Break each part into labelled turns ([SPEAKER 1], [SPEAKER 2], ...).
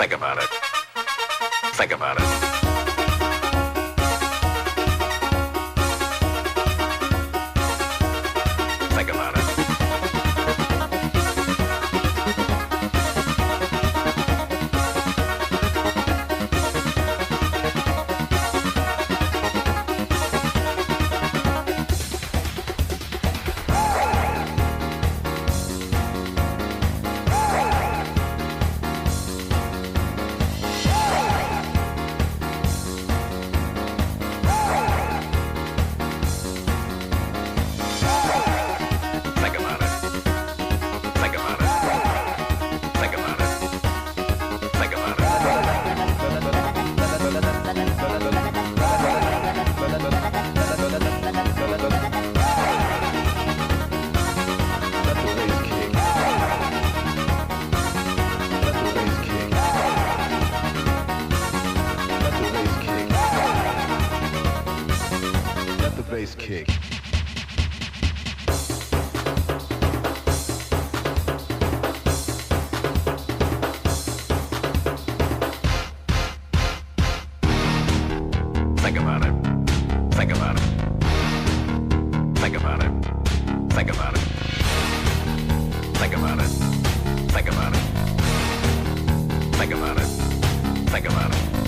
[SPEAKER 1] Think about it. Think about it. Think about it. Think about it. Think about it. Think about it. Think about it.
[SPEAKER 2] Let the bass kick.
[SPEAKER 1] Think about it. Think about it. Think about it. Think about it. Think about it. Think about it. Think about it. Think about it. Think about it. Think about it.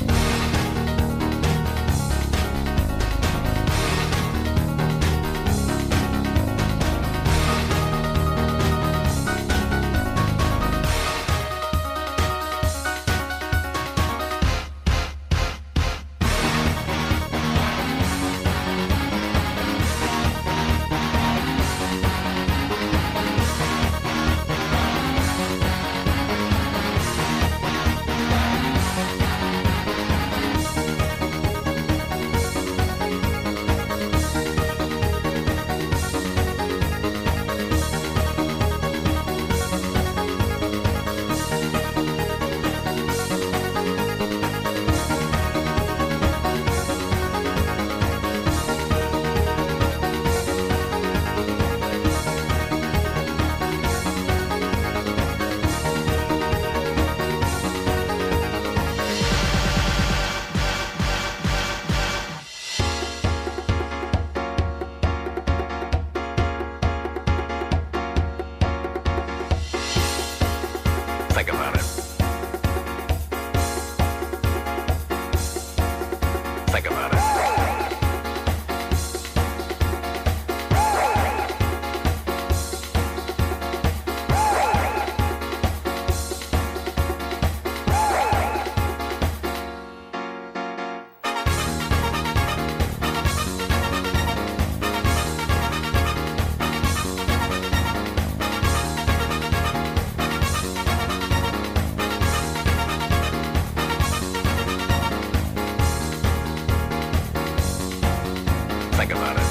[SPEAKER 1] Think about it.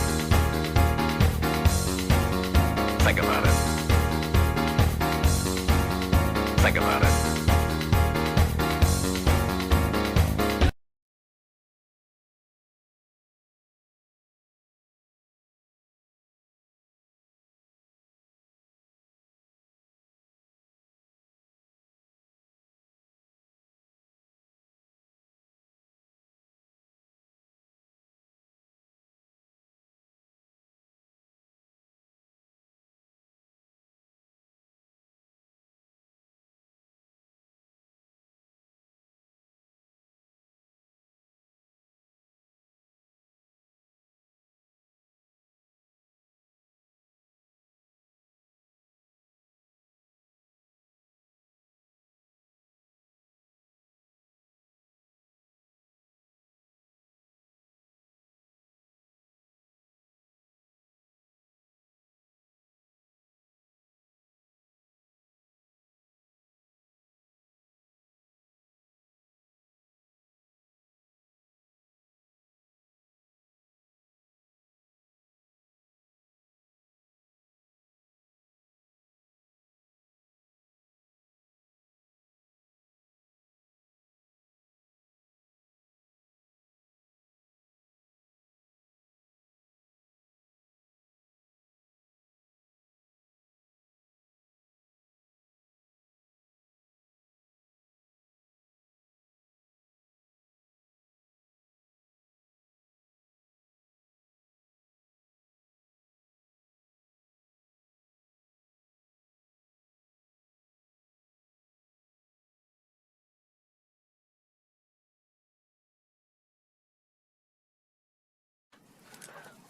[SPEAKER 1] Think about it. Think about it.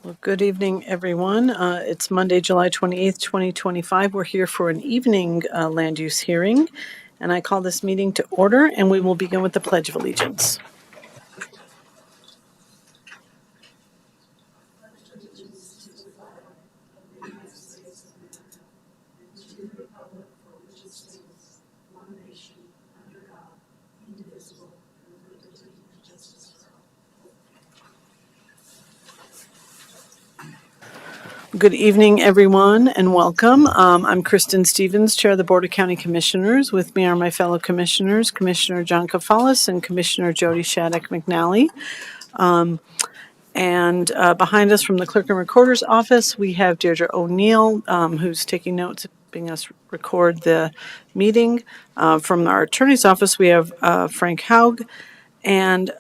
[SPEAKER 2] Well, good evening, everyone. It's Monday, July 28th, 2025. We're here for an evening land use hearing, and I call this meeting to order, and we will begin with the Pledge of Allegiance. Good evening, everyone, and welcome. I'm Kristen Stevens, Chair of the Board of County Commissioners. With me are my fellow commissioners, Commissioner John Kafalis and Commissioner Jody Shattuck McNally. And behind us from the Clerk and Recorder's Office, we have Deirdre O'Neill, who's taking notes, helping us record the meeting. From our Attorney's Office, we have Frank Haug, and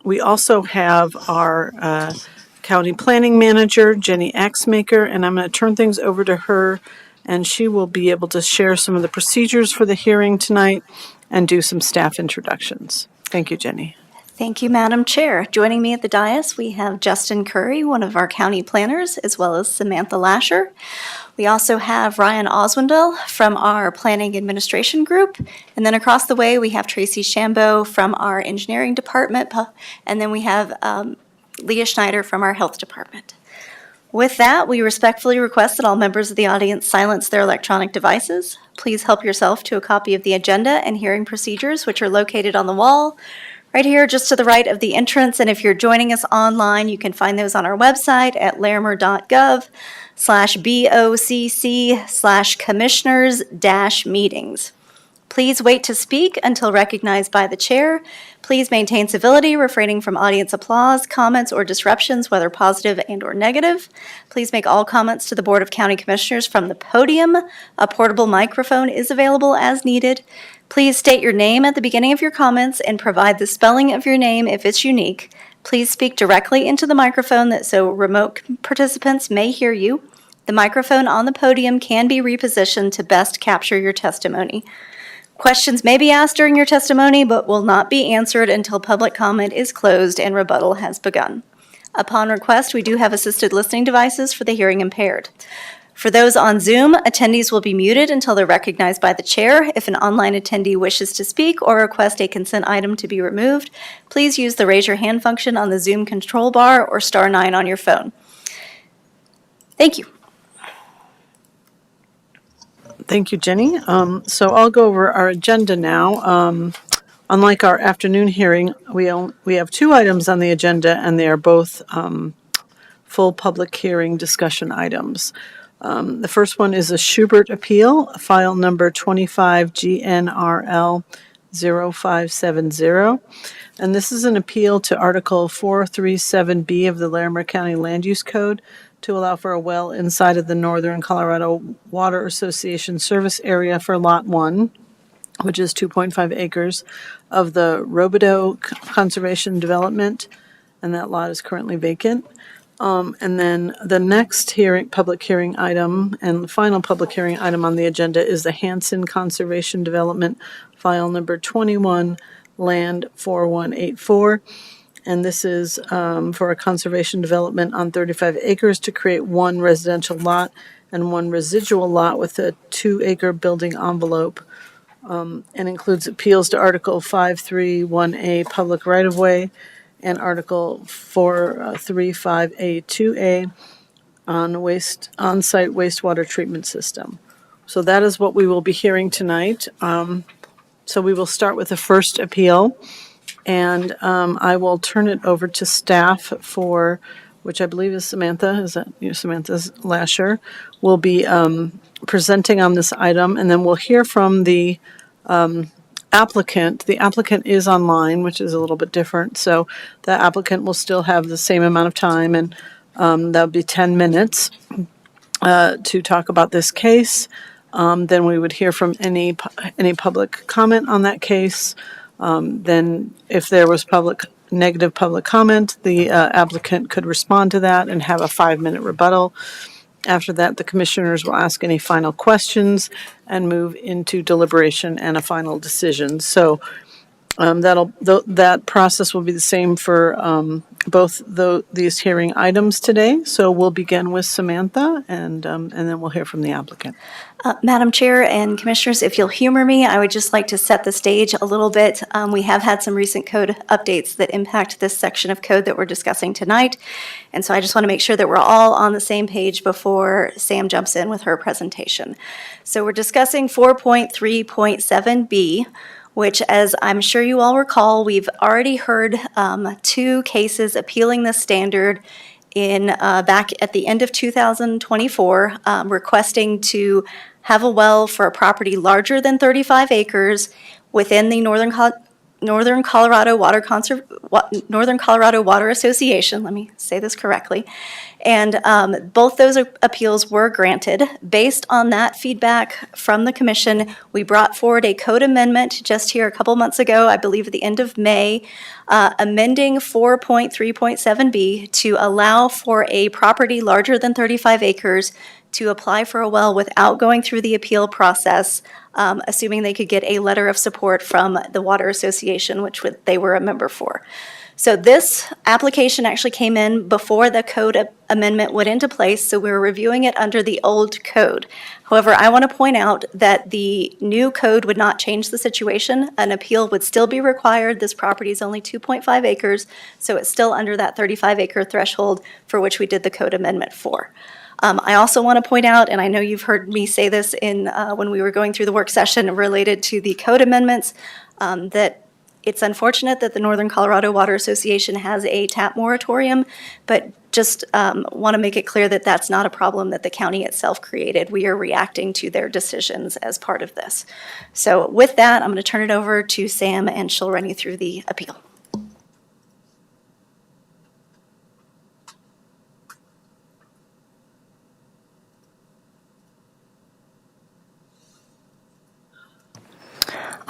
[SPEAKER 2] we also have our County Planning Manager, Jenny Axmaker, and I'm going to turn things over to her, and she will be able to share some of the procedures for the hearing tonight and do some staff introductions. Thank you, Jenny.
[SPEAKER 3] Thank you, Madam Chair. Joining me at the dais, we have Justin Curry, one of our county planners, as well as Samantha Lasher. We also have Ryan Oswendel from our Planning Administration Group. And then across the way, we have Tracy Shambo from our Engineering Department. And then we have Leah Schneider from our Health Department. With that, we respectfully request that all members of the audience silence their electronic devices. Please help yourself to a copy of the agenda and hearing procedures, which are located on the wall right here just to the right of the entrance. And if you're joining us online, you can find those on our website at larimer.gov/BOCC/commissioners-meetings. Please wait to speak until recognized by the chair. Please maintain civility, refraining from audience applause, comments, or disruptions, whether positive and or negative. Please make all comments to the Board of County Commissioners from the podium. A portable microphone is available as needed. Please state your name at the beginning of your comments and provide the spelling of your name if it's unique. Please speak directly into the microphone so remote participants may hear you. The microphone on the podium can be repositioned to best capture your testimony. Questions may be asked during your testimony, but will not be answered until public comment is closed and rebuttal has begun. Upon request, we do have assisted listening devices for the hearing impaired. For those on Zoom, attendees will be muted until they're recognized by the chair. If an online attendee wishes to speak or request a consent item to be removed, please use the raise your hand function on the Zoom control bar or *9 on your phone. Thank you.
[SPEAKER 2] Thank you, Jenny. So I'll go over our agenda now. Unlike our afternoon hearing, we have two items on the agenda, and they are both full public hearing discussion items. The first one is a Schubert appeal, file number 25 GNRL 0570. And this is an appeal to Article 437B of the Larimer County Land Use Code to allow for a well inside of the Northern Colorado Water Association service area for Lot 1, which is 2.5 acres of the Robidoux Conservation Development, and that lot is currently vacant. And then the next public hearing item and the final public hearing item on the agenda is the Hanson Conservation Development, file number 21, Land 4184. And this is for a conservation development on 35 acres to create one residential lot and one residual lot with a 2-acre building envelope, and includes appeals to Article 531A, Public Right-of-Way, and Article 435A2A on-site wastewater treatment system. So that is what we will be hearing tonight. So we will start with the first appeal, and I will turn it over to staff for, which I believe is Samantha, is that you, Samantha Lasher, will be presenting on this item, and then we'll hear from the applicant. The applicant is online, which is a little bit different, so the applicant will still have the same amount of time, and that'll be 10 minutes to talk about this case. Then we would hear from any public comment on that case. Then if there was negative public comment, the applicant could respond to that and have a 5-minute rebuttal. After that, the commissioners will ask any final questions and move into deliberation and a final decision. So That process will be the same for both these hearing items today. So we'll begin with Samantha, and then we'll hear from the applicant.
[SPEAKER 3] Madam Chair and Commissioners, if you'll humor me, I would just like to set the stage a little bit. We have had some recent code updates that impact this section of code that we're discussing tonight. And so I just want to make sure that we're all on the same page before Sam jumps in with her presentation. So we're discussing 4.3.7B, which, as I'm sure you all recall, we've already heard 2 cases appealing this standard in back at the end of 2024, requesting to have a well for a property larger than 35 acres within the Northern Colorado Water Association. Let me say this correctly. And both those appeals were granted. Based on that feedback from the commission, we brought forward a code amendment just here a couple months ago, I believe at the end of May, amending 4.3.7B to allow for a property larger than 35 acres to apply for a well without going through the appeal process, assuming they could get a letter of support from the Water Association, which they were a member for. So this application actually came in before the code amendment went into place, so we were reviewing it under the old code. However, I want to point out that the new code would not change the situation. An appeal would still be required. This property is only 2.5 acres, so it's still under that 35-acre threshold for which we did the code amendment for. I also want to point out, and I know you've heard me say this in when we were going through the work session related to the code amendments, that it's unfortunate that the Northern Colorado Water Association has a tap moratorium, but just want to make it clear that that's not a problem that the county itself created. We are reacting to their decisions as part of this. So with that, I'm going to turn it over to Sam, and she'll run you through the appeal.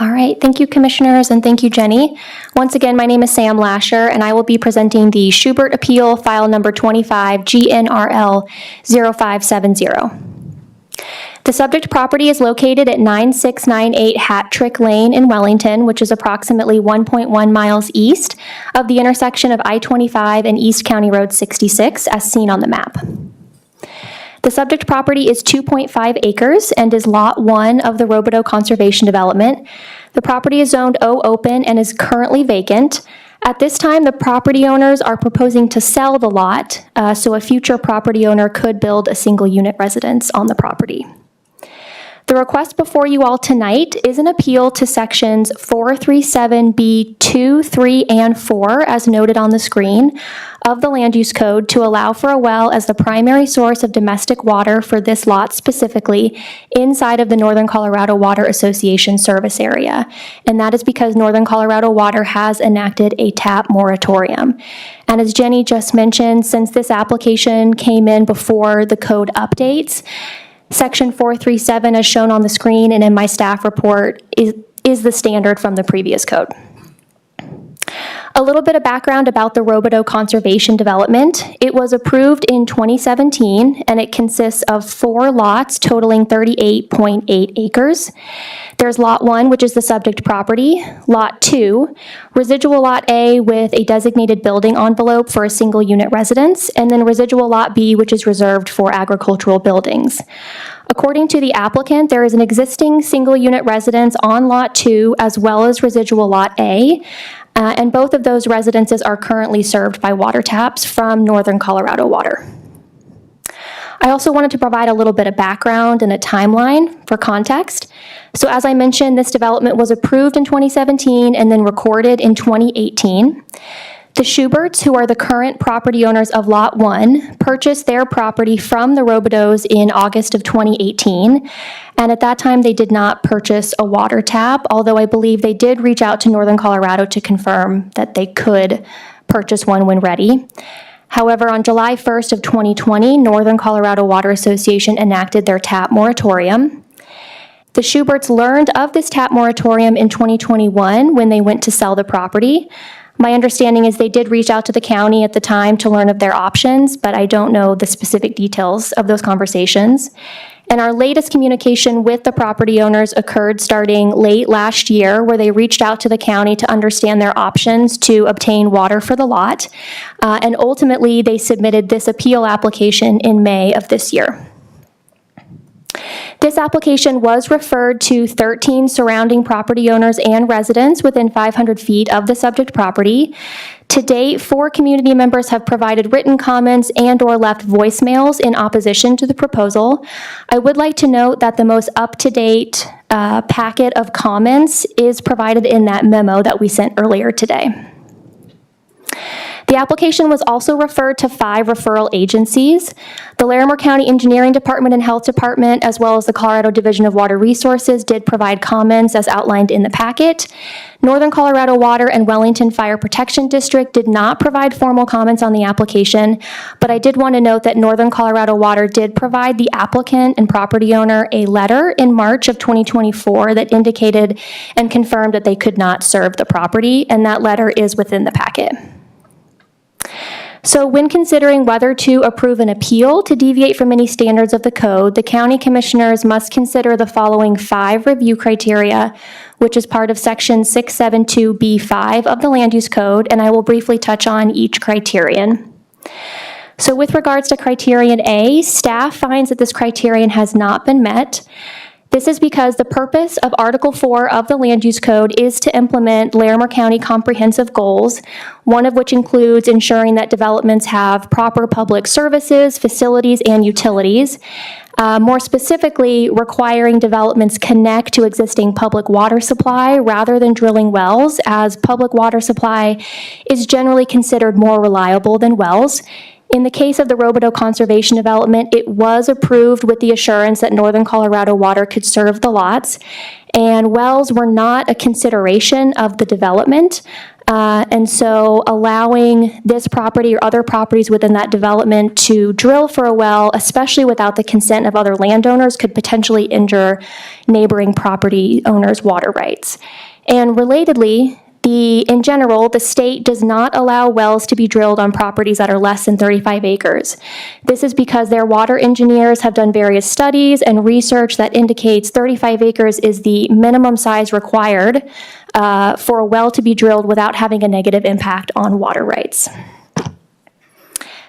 [SPEAKER 4] All right, thank you, Commissioners, and thank you, Jenny. Once again, my name is Sam Lasher, and I will be presenting the Schubert Appeal, file number 25, GNRL 0570. The subject property is located at 9698 Hat Trick Lane in Wellington, which is approximately 1.1 miles east of the intersection of I-25 and East County Road 66, as seen on the map. The subject property is 2.5 acres and is Lot 1 of the Robidoux Conservation Development. The property is zoned O open and is currently vacant. At this time, the property owners are proposing to sell the lot, so a future property owner could build a single-unit residence on the property. The request before you all tonight is an appeal to sections 437B2, 3, and 4, as noted on the screen, of the Land Use Code to allow for a well as the primary source of domestic water for this lot specifically inside of the Northern Colorado Water Association service area. And that is because Northern Colorado Water has enacted a tap moratorium. And as Jenny just mentioned, since this application came in before the code updates, Section 437, as shown on the screen and in my staff report, is the standard from the previous code. A little bit of background about the Robidoux Conservation Development. It was approved in 2017, and it consists of 4 lots totaling 38.8 acres. There's Lot 1, which is the subject property, Lot 2, residual Lot A with a designated building envelope for a single-unit residence, and then residual Lot B, which is reserved for agricultural buildings. According to the applicant, there is an existing single-unit residence on Lot 2 as well as residual Lot A, and both of those residences are currently served by water taps from Northern Colorado Water. I also wanted to provide a little bit of background and a timeline for context. So as I mentioned, this development was approved in 2017 and then recorded in 2018. The Schuberts, who are the current property owners of Lot 1, purchased their property from the Robidouxs in August of 2018, and at that time they did not purchase a water tap, although I believe they did reach out to Northern Colorado to confirm that they could purchase one when ready. However, on July 1st of 2020, Northern Colorado Water Association enacted their tap moratorium. The Schuberts learned of this tap moratorium in 2021 when they went to sell the property. My understanding is they did reach out to the county at the time to learn of their options, but I don't know the specific details of those conversations. And our latest communication with the property owners occurred starting late last year, where they reached out to the county to understand their options to obtain water for the lot. And ultimately, they submitted this appeal application in May of this year. This application was referred to 13 surrounding property owners and residents within 500 feet of the subject property. To date, 4 community members have provided written comments and/or left voicemails in opposition to the proposal. I would like to note that the most up-to-date packet of comments is provided in that memo that we sent earlier today. The application was also referred to 5 referral agencies: the Larimer County Engineering Department and Health Department, as well as the Colorado Division of Water Resources, did provide comments as outlined in the packet. Northern Colorado Water and Wellington Fire Protection District did not provide formal comments on the application, but I did want to note that Northern Colorado Water did provide the applicant and property owner a letter in March of 2024 that indicated and confirmed that they could not serve the property, and that letter is within the packet. So when considering whether to approve an appeal to deviate from any standards of the code, the county commissioners must consider the following 5 review criteria, which is part of section 672B5 of the Land Use Code, and I will briefly touch on each criterion. So with regards to criterion A, staff finds that this criterion has not been met. This is because the purpose of Article 4 of the Land Use Code is to implement Larimer County comprehensive goals, one of which includes ensuring that developments have proper public services, facilities, and utilities. More specifically, requiring developments connect to existing public water supply rather than drilling wells, as public water supply is generally considered more reliable than wells. In the case of the Robidoux Conservation Development, it was approved with the assurance that Northern Colorado Water could serve the lots, and wells were not a consideration of the development. And so allowing this property or other properties within that development to drill for a well, especially without the consent of other landowners, could potentially injure neighboring property owners' water rights. And relatedly, in general, the state does not allow wells to be drilled on properties that are less than 35 acres. This is because their water engineers have done various studies and research that indicates 35 acres is the minimum size required for a well to be drilled without having a negative impact on water rights.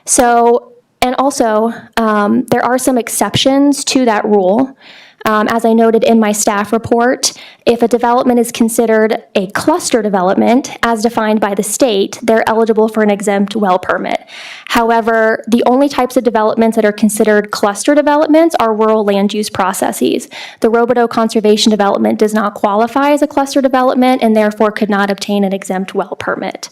[SPEAKER 4] So, and also, there are some exceptions to that rule. As I noted in my staff report, if a development is considered a cluster development, as defined by the state, they're eligible for an exempt well permit. However, the only types of developments that are considered cluster developments are rural land use processes. The Robidoux Conservation Development does not qualify as a cluster development and therefore could not obtain an exempt well permit.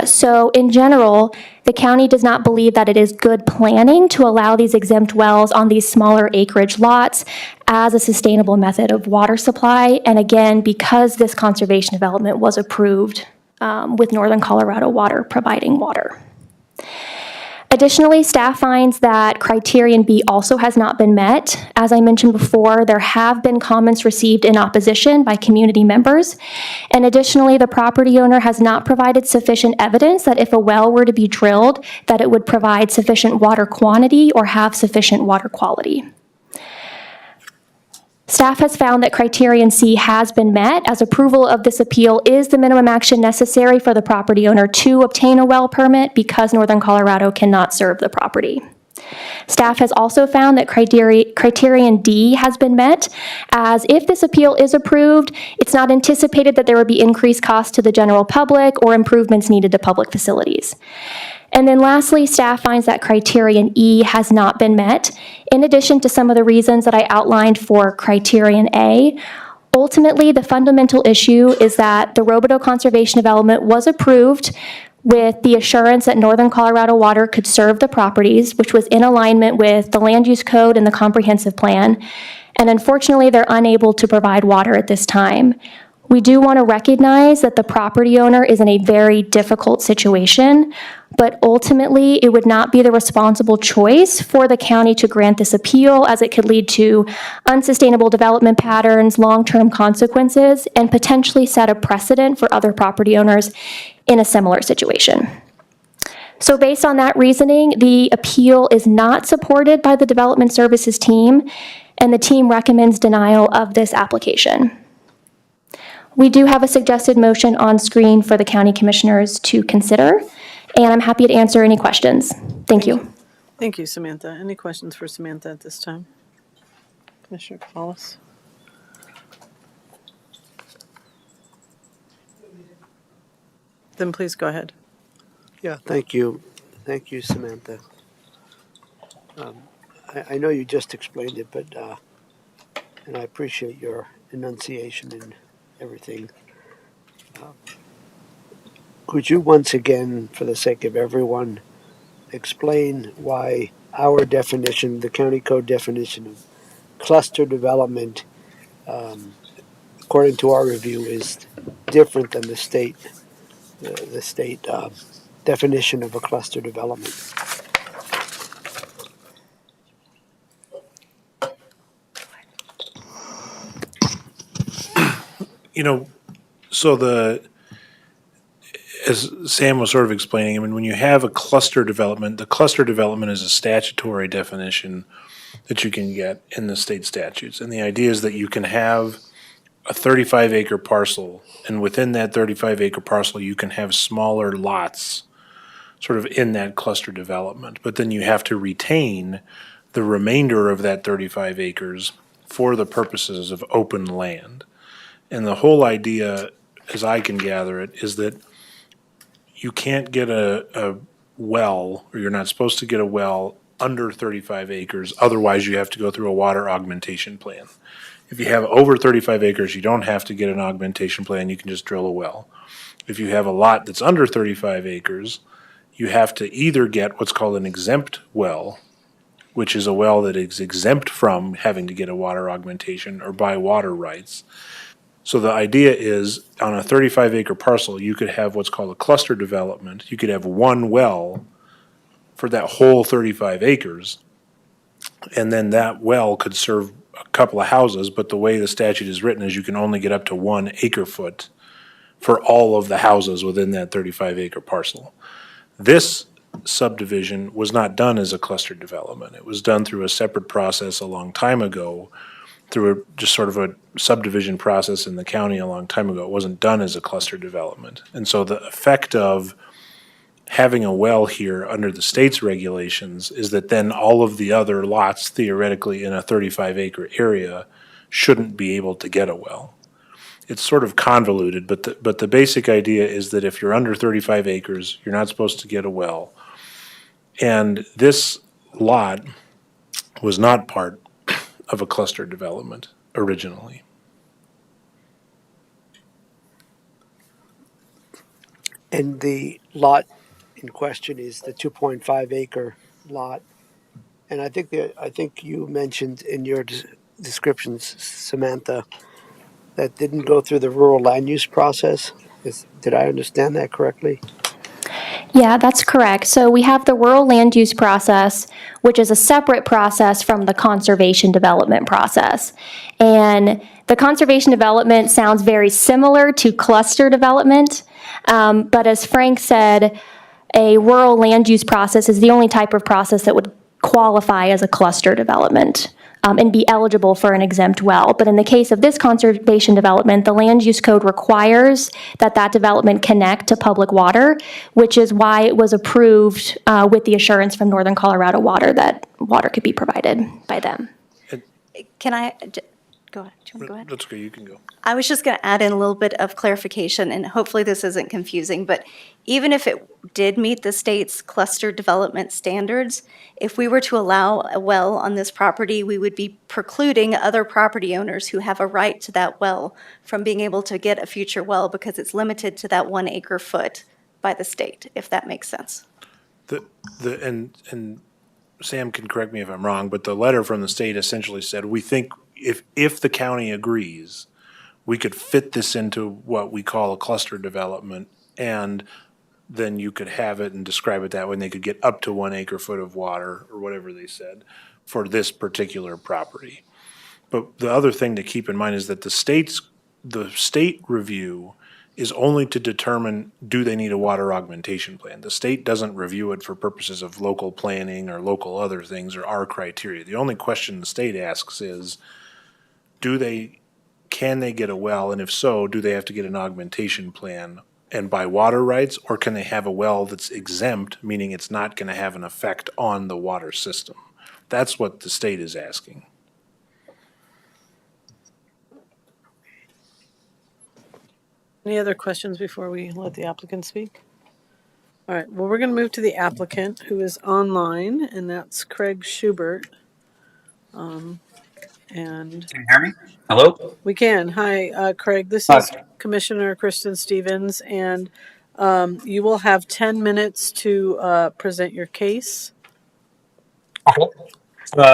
[SPEAKER 4] So in general, the county does not believe that it is good planning to allow these exempt wells on these smaller acreage lots as a sustainable method of water supply. And again, because this conservation development was approved with Northern Colorado Water providing water. Additionally, staff finds that criterion B also has not been met. As I mentioned before, there have been comments received in opposition by community members. And additionally, the property owner has not provided sufficient evidence that if a well were to be drilled, that it would provide sufficient water quantity or have sufficient water quality. Staff has found that criterion C has been met, as approval of this appeal is the minimum action necessary for the property owner to obtain a well permit because Northern Colorado cannot serve the property. Staff has also found that criterion D has been met, as if this appeal is approved, it's not anticipated that there would be increased costs to the general public or improvements needed to public facilities. And then lastly, staff finds that criterion E has not been met, in addition to some of the reasons that I outlined for criterion A. Ultimately, the fundamental issue is that the Robidoux Conservation Development was approved with the assurance that Northern Colorado Water could serve the properties, which was in alignment with the Land Use Code and the Comprehensive Plan. And unfortunately, they're unable to provide water at this time. We do want to recognize that the property owner is in a very difficult situation, but ultimately it would not be the responsible choice for the county to grant this appeal, as it could lead to unsustainable development patterns, long-term consequences, and potentially set a precedent for other property owners in a similar situation. So based on that reasoning, the appeal is not supported by the Development Services team, and the team recommends denial of this application. We do have a suggested motion on screen for the county commissioners to consider, and I'm happy to answer any questions. Thank you.
[SPEAKER 2] Thank you, Samantha. Any questions for Samantha at this time? Commissioner Wallace? Then please go ahead.
[SPEAKER 5] Yeah, thank you. Thank you, Samantha. I know you just explained it, but, and I appreciate your enunciation and everything. Could you once again, for the sake of everyone, explain why our definition, the county code definition of cluster development, according to our review, is different than the state definition of a cluster development?
[SPEAKER 6] So as Sam was sort of explaining, I mean, when you have a cluster development, the cluster development is a statutory definition that you can get in the state statutes. And the idea is that you can have a 35-acre parcel, and within that 35-acre parcel, you can have smaller lots sort of in that cluster development. But then you have to retain the remainder of that 35 acres for the purposes of open land. And the whole idea, as I can gather it, is that you can't get a well, or you're not supposed to get a well under 35 acres. Otherwise, you have to go through a water augmentation plan. If you have over 35 acres, you don't have to get an augmentation plan. You can just drill a well. If you have a lot that's under 35 acres, you have to either get what's called an exempt well, which is a well that is exempt from having to get a water augmentation, or buy water rights. So the idea is, on a 35-acre parcel, you could have what's called a cluster development. You could have one well for that whole 35 acres, and then that well could serve a couple of houses, but the way the statute is written is you can only get up to 1 acre-foot for all of the houses within that 35-acre parcel. This subdivision was not done as a cluster development. It was done through a separate process a long time ago, through just sort of a subdivision process in the county a long time ago. It wasn't done as a cluster development. And so the effect of having a well here under the state's regulations is that then all of the other lots theoretically in a 35-acre area shouldn't be able to get a well. It's sort of convoluted, but the basic idea is that if you're under 35 acres, you're not supposed to get a well. And this lot was not part of a cluster development originally.
[SPEAKER 5] And the lot in question is the 2.5 acre lot. And I think you mentioned in your descriptions, Samantha, that didn't go through the rural land use process. Did I understand that correctly?
[SPEAKER 4] Yeah, that's correct. So we have the rural land use process, which is a separate process from the conservation development process. And the conservation development sounds very similar to cluster development, but as Frank said, a rural land use process is the only type of process that would qualify as a cluster development and be eligible for an exempt well. But in the case of this conservation development, the land use code requires that that development connect to public water, which is why it was approved with the assurance from Northern Colorado Water that water could be provided by them.
[SPEAKER 3] Can I, go ahead, do you want to go ahead?
[SPEAKER 6] That's okay, you can go.
[SPEAKER 3] I was just going to add in a little bit of clarification, and hopefully this isn't confusing, but even if it did meet the state's cluster development standards, if we were to allow a well on this property, we would be precluding other property owners who have a right to that well from being able to get a future well because it's limited to that 1 acre foot by the state, if that makes sense.
[SPEAKER 6] And Sam can correct me if I'm wrong, but the letter from the state essentially said, we think if the county agrees, we could fit this into what we call a cluster development, and then you could have it and describe it that way, and they could get up to 1 acre foot of water, or whatever they said, for this particular property. But the other thing to keep in mind is that the state review is only to determine, do they need a water augmentation plan? The state doesn't review it for purposes of local planning or local other things or our criteria. The only question the state asks is, can they get a well? And if so, do they have to get an augmentation plan and buy water rights, or can they have a well that's exempt, meaning it's not going to have an effect on the water system? That's what the state is asking.
[SPEAKER 2] Any other questions before we let the applicant speak? All right, well, we're going to move to the applicant who is online, and that's Craig Schubert. And
[SPEAKER 7] Can you hear me? Hello?
[SPEAKER 2] we can. Hi, Craig. This
[SPEAKER 7] Hi.
[SPEAKER 2] is Commissioner Kristen Stevens, and you will have 10 minutes to present your case.
[SPEAKER 7] Okay.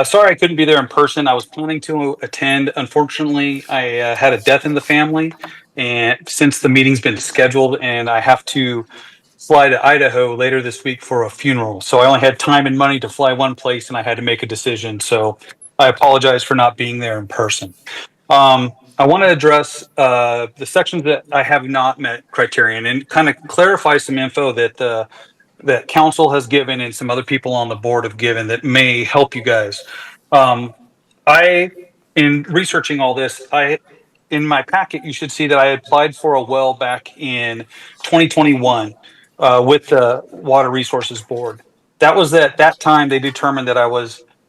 [SPEAKER 7] Sorry I couldn't be there in person. I was planning to attend. Unfortunately, I had a death in the family, and since the meeting's been scheduled, and I have to fly to Idaho later this week for a funeral. So I only had time and money to fly one place, and I had to make a decision. So I apologize for not being there in person. I want to address the sections that I have not met criterion and kind of clarify some info that council has given and some other people on the board have given that may help you guys. In researching all this, in my packet, you should see that I applied for a well back in 2021 with the Water Resources Board. That was at that time they determined that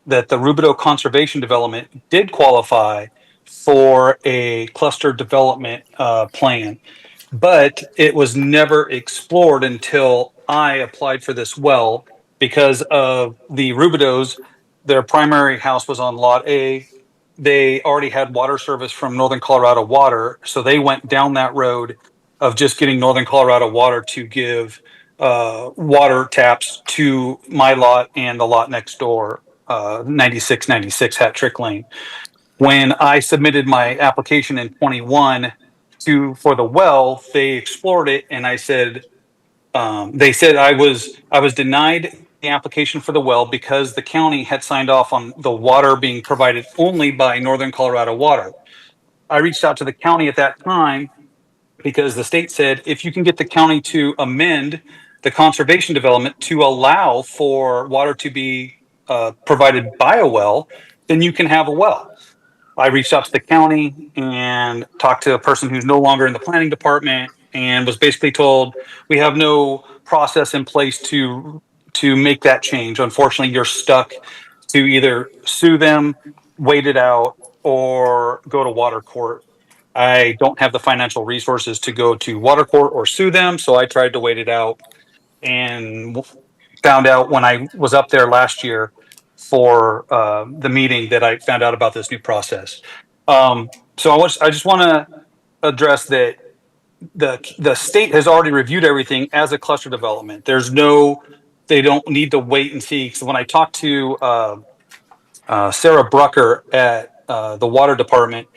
[SPEAKER 7] that the Rubidoux Conservation Development did qualify for a cluster development plan, but it was never explored until I applied for this well because of the Rubidoux's. Their primary house was on Lot A. They already had water service from Northern Colorado Water, so they went down that road of just getting Northern Colorado Water to give water taps to my lot and the lot next door, 9696 Hat Trick Lane. When I submitted my application in 21 for the well, they explored it, and they said I was denied the application for the well because the county had signed off on the water being provided only by Northern Colorado Water. I reached out to the county at that time because the state said if you can get the county to amend the conservation development to allow for water to be provided by a well, then you can have a well. I reached out to the county and talked to a person who's no longer in the planning department and was basically told we have no process in place to make that change. Unfortunately, you're stuck to either sue them, wait it out, or go to water court. I don't have the financial resources to go to water court or sue them, so I tried to wait it out and found out when I was up there last year for the meeting that I found out about this new process. So I just want to address that the state has already reviewed everything as a cluster development. They don't need to wait and see. So when I talked to Sarah Brucker at the water department,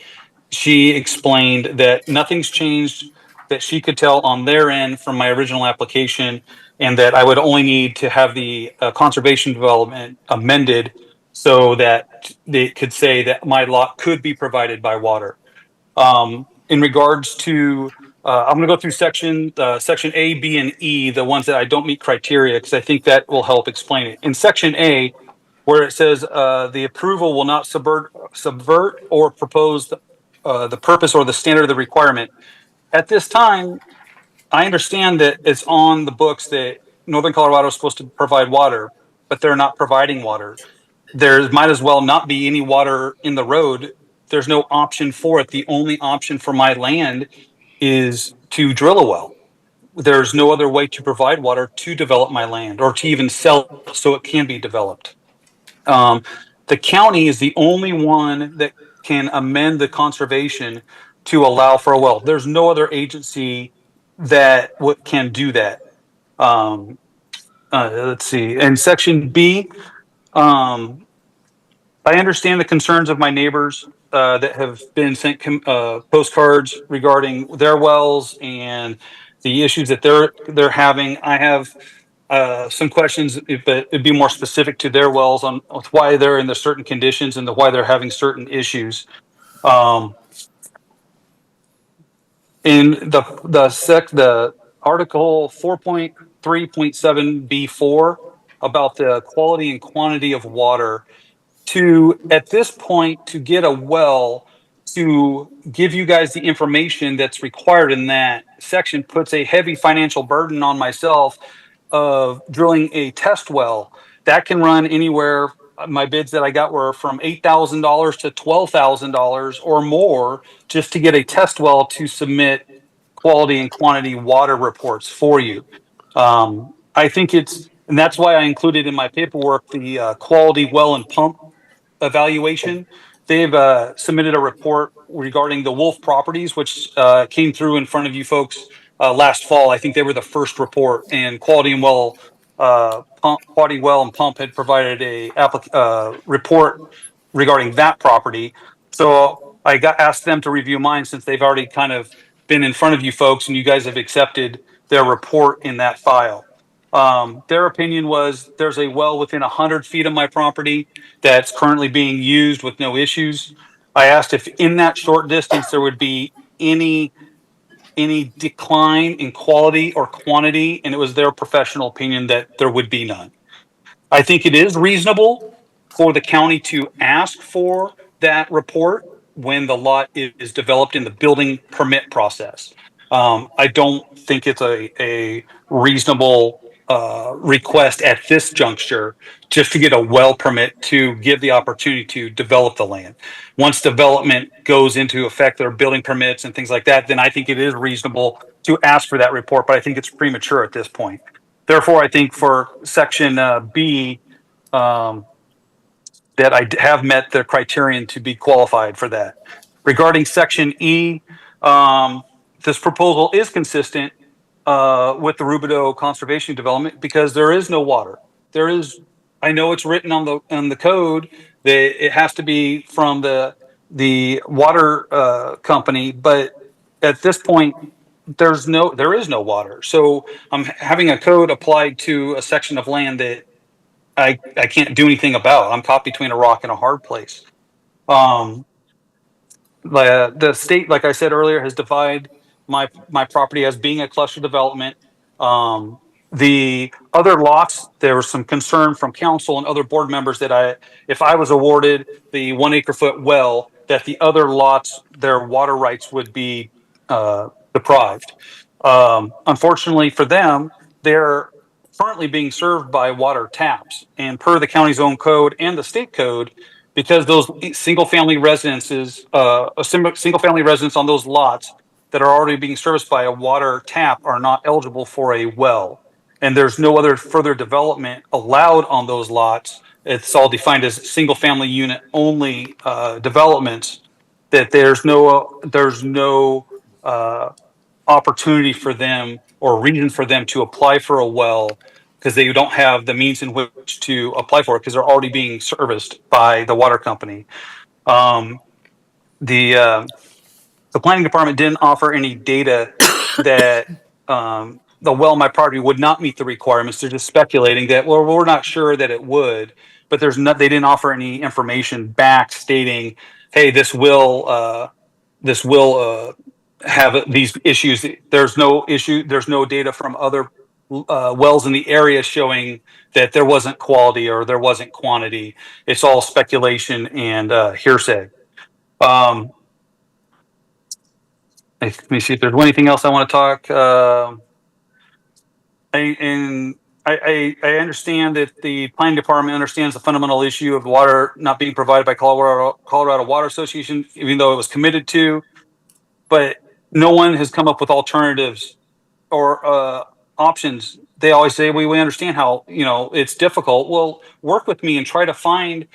[SPEAKER 7] she explained that nothing's changed that she could tell on their end from my original application, and that I would only need to have the conservation development amended so that they could say that my lot could be provided by water. In regards to, I'm going to go through section A, B, and E, the ones that I don't meet criteria, because I think that will help explain it. In section A, where it says the approval will not subvert or propose the purpose or the standard of the requirement. At this time, I understand that it's on the books that Northern Colorado is supposed to provide water, but they're not providing water. There might as well not be any water in the road. There's no option for it. The only option for my land is to drill a well. There's no other way to provide water to develop my land or to even sell it so it can be developed. The county is the only one that can amend the conservation to allow for a well. There's no other agency that can do that. Let's see. In section B, I understand the concerns of my neighbors that have been sent postcards regarding their wells and the issues that they're having. I have some questions, but it'd be more specific to their wells on why they're in the certain conditions and why they're having certain issues. in the article 4.3.7b4 about the quality and quantity of water, to at this point to get a well to give you guys the information that's required in that section puts a heavy financial burden on myself of drilling a test well that can run anywhere. My bids that I got were from $8,000 to $12,000 or more just to get a test well to submit quality and quantity water reports for you. I think and that's why I included in my paperwork the quality well and pump evaluation. They've submitted a report regarding the Wolf properties, which came through in front of you folks last fall. I think they were the first report, and Quality Well and Pump had provided a report regarding that property. So I got asked them to review mine since they've already kind of been in front of you folks, and you guys have accepted their report in that file. Their opinion was there's a well within 100 feet of my property that's currently being used with no issues. I asked if in that short distance there would be any decline in quality or quantity, and it was their professional opinion that there would be none. I think it is reasonable for the county to ask for that report when the lot is developed in the building permit process. I don't think it's a reasonable request at this juncture just to get a well permit to give the opportunity to develop the land. Once development goes into effect, there are building permits and things like that, then I think it is reasonable to ask for that report, but I think it's premature at this point. Therefore, I think for section B, that I have met the criterion to be qualified for that. Regarding section E, this proposal is consistent with the Rubidoux Conservation Development because there is no water. I know it's written on the code that it has to be from the water company, but at this point, there is no water. So I'm having a code applied to a section of land that I can't do anything about. I'm caught between a rock and a hard place. The state, like I said earlier, has divided my property as being a cluster development. The other lots, there was some concern from council and other board members that if I was awarded the 1 acre foot well, that the other lots, their water rights would be deprived. Unfortunately for them, they're currently being served by water taps, and per the county's own code and the state code, because those single family residences, a single family residence on those lots that are already being serviced by a water tap are not eligible for a well. And there's no other further development allowed on those lots. It's all defined as single family unit only developments, that there's no opportunity for them or reason for them to apply for a well because they don't have the means in which to apply for it because they're already being serviced by the water company. The planning department didn't offer any data that the well in my property would not meet the requirements. They're just speculating that, well, we're not sure that it would, but they didn't offer any information back stating, hey, this will have these issues. There's no issue. There's no data from other wells in the area showing that there wasn't quality or there wasn't quantity. It's all speculation and hearsay. Let me see if there's anything else I want to talk. I understand that the planning department understands the fundamental issue of water not being provided by Colorado Water Association, even though it was committed to, but no one has come up with alternatives or options. They always say, we understand how, it's difficult. Well, work with me and try to find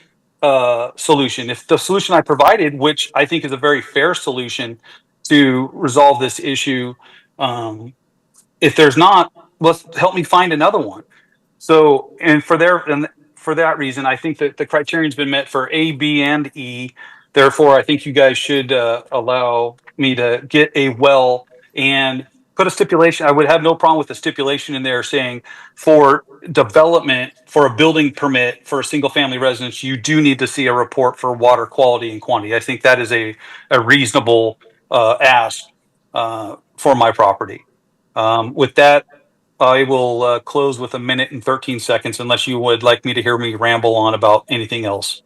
[SPEAKER 7] a solution. If the solution I provided, which I think is a very fair solution to resolve this issue, if there's not, let's help me find another one. So, and for that reason, I think that the criterion's been met for A, B, and E. Therefore, I think you guys should allow me to get a well and put a stipulation. I would have no problem with the stipulation in there saying for development, for a building permit for a single family residence, you do need to see a report for water quality and quantity. I think that is a reasonable ask. for my property. With that, I will close with 1 minute and 13 seconds, unless you would like me to hear me ramble on about anything else.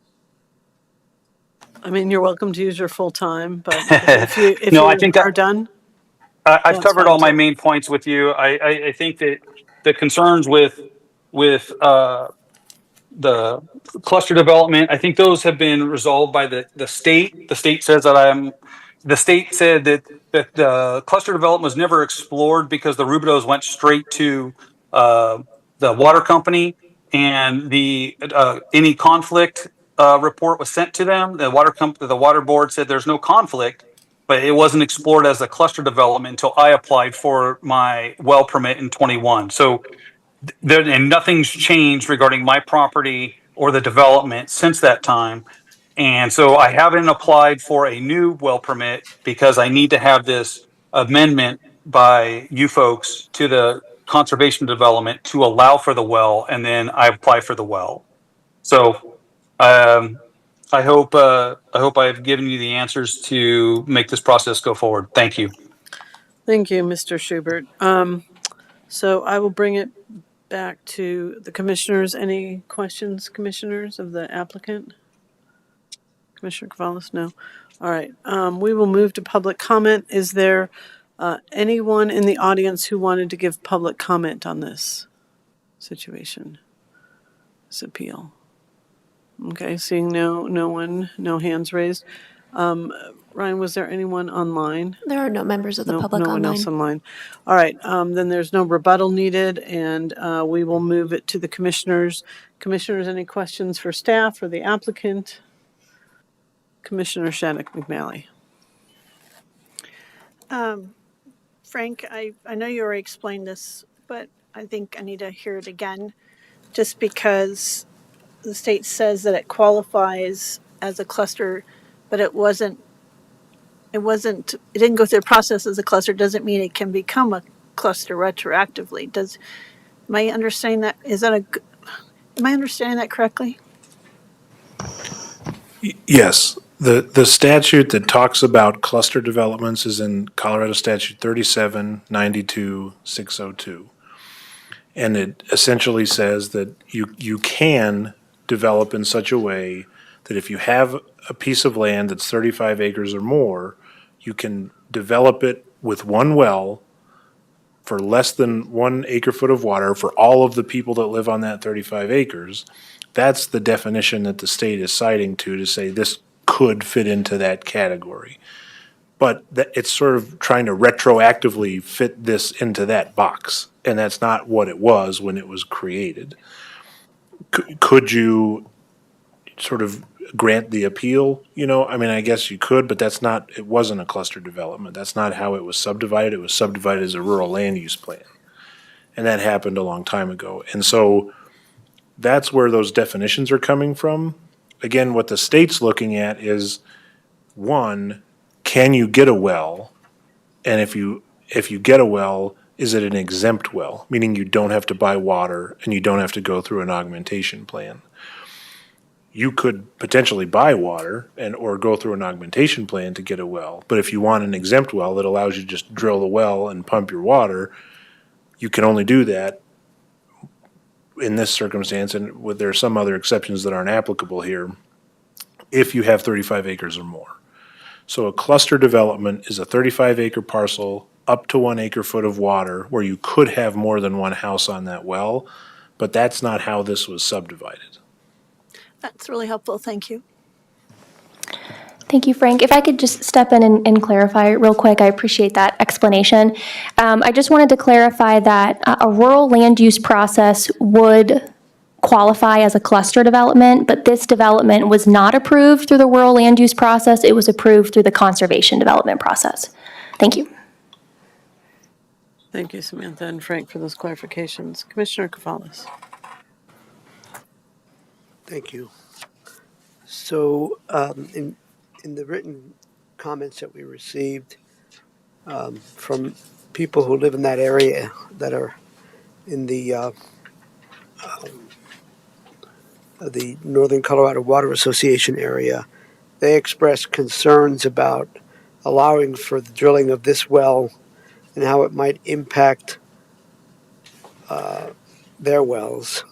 [SPEAKER 2] I mean, you're welcome to use your full time, but if you
[SPEAKER 7] No, I think
[SPEAKER 2] are done,
[SPEAKER 7] I've
[SPEAKER 2] that's
[SPEAKER 7] covered
[SPEAKER 2] fine
[SPEAKER 7] all my
[SPEAKER 2] too.
[SPEAKER 7] main points with you. I think that the concerns with the cluster development, I think those have been resolved by the state. The state says that the state said that the cluster development was never explored because the Rubidos went straight to uh, the water company, and the any conflict report was sent to them. The water board said there's no conflict, but it wasn't explored as a cluster development until I applied for my well permit in 21. So there, and nothing's changed regarding my property or the development since that time. And so I haven't applied for a new well permit because I need to have this amendment by you folks to the conservation development to allow for the well, and then I apply for the well. So um, I hope I've given you the answers to make this process go forward. Thank you.
[SPEAKER 2] Thank you, Mr. Schubert. So I will bring it back to the commissioners. Any questions, commissioners, of the applicant? Commissioner Cavallis, no. All right. We will move to public comment. Is there anyone in the audience who wanted to give public comment on this situation, this appeal? Okay, seeing no one, no hands raised. Ryan, was there anyone online?
[SPEAKER 8] There are no members of the public
[SPEAKER 2] No one
[SPEAKER 8] online.
[SPEAKER 2] else online. All right, then there's no rebuttal needed, and we will move it to the commissioners. Commissioners, any questions for staff or the applicant? Commissioner Shattuck McNally.
[SPEAKER 9] Frank, I know you already explained this, but I think I need to hear it again. Just because the state says that it qualifies as a cluster, but it didn't go through the process as a cluster, doesn't mean it can become a cluster retroactively. Am I understanding that correctly?
[SPEAKER 6] Yes, the statute that talks about cluster developments is in Colorado Statute 3792-602. And it essentially says that you can develop in such a way that if you have a piece of land that's 35 acres or more, you can develop it with one well for less than 1 acre foot of water for all of the people that live on that 35 acres. That's the definition that the state is citing to say this could fit into that category. But it's sort of trying to retroactively fit this into that box, and that's not what it was when it was created. Could you sort of grant the appeal? I mean, I guess you could, but it wasn't a cluster development. That's not how it was subdivided. It was subdivided as a rural land use plan. And that happened a long time ago. And so that's where those definitions are coming from. Again, what the state's looking at is, one, can you get a well? And if you get a well, is it an exempt well? Meaning you don't have to buy water and you don't have to go through an augmentation plan. You could potentially buy water or go through an augmentation plan to get a well. But if you want an exempt well that allows you to just drill the well and pump your water, you can only do that in this circumstance, and there are some other exceptions that aren't applicable here, if you have 35 acres or more. So a cluster development is a 35-acre parcel up to 1 acre foot of water where you could have more than one house on that well, but that's not how this was subdivided.
[SPEAKER 9] That's really helpful. Thank you.
[SPEAKER 4] Thank you, Frank. If I could just step in and clarify real quick, I appreciate that explanation. I just wanted to clarify that a rural land use process would qualify as a cluster development, but this development was not approved through the rural land use process. It was approved through the conservation development process. Thank you.
[SPEAKER 2] Thank you, Samantha and Frank, for those clarifications. Commissioner Cavallis.
[SPEAKER 5] Thank you. So in the written comments that we received from people who live in that area that are in the Northern Colorado Water Association area, they expressed concerns about allowing for the drilling of this well and how it might impact their wells.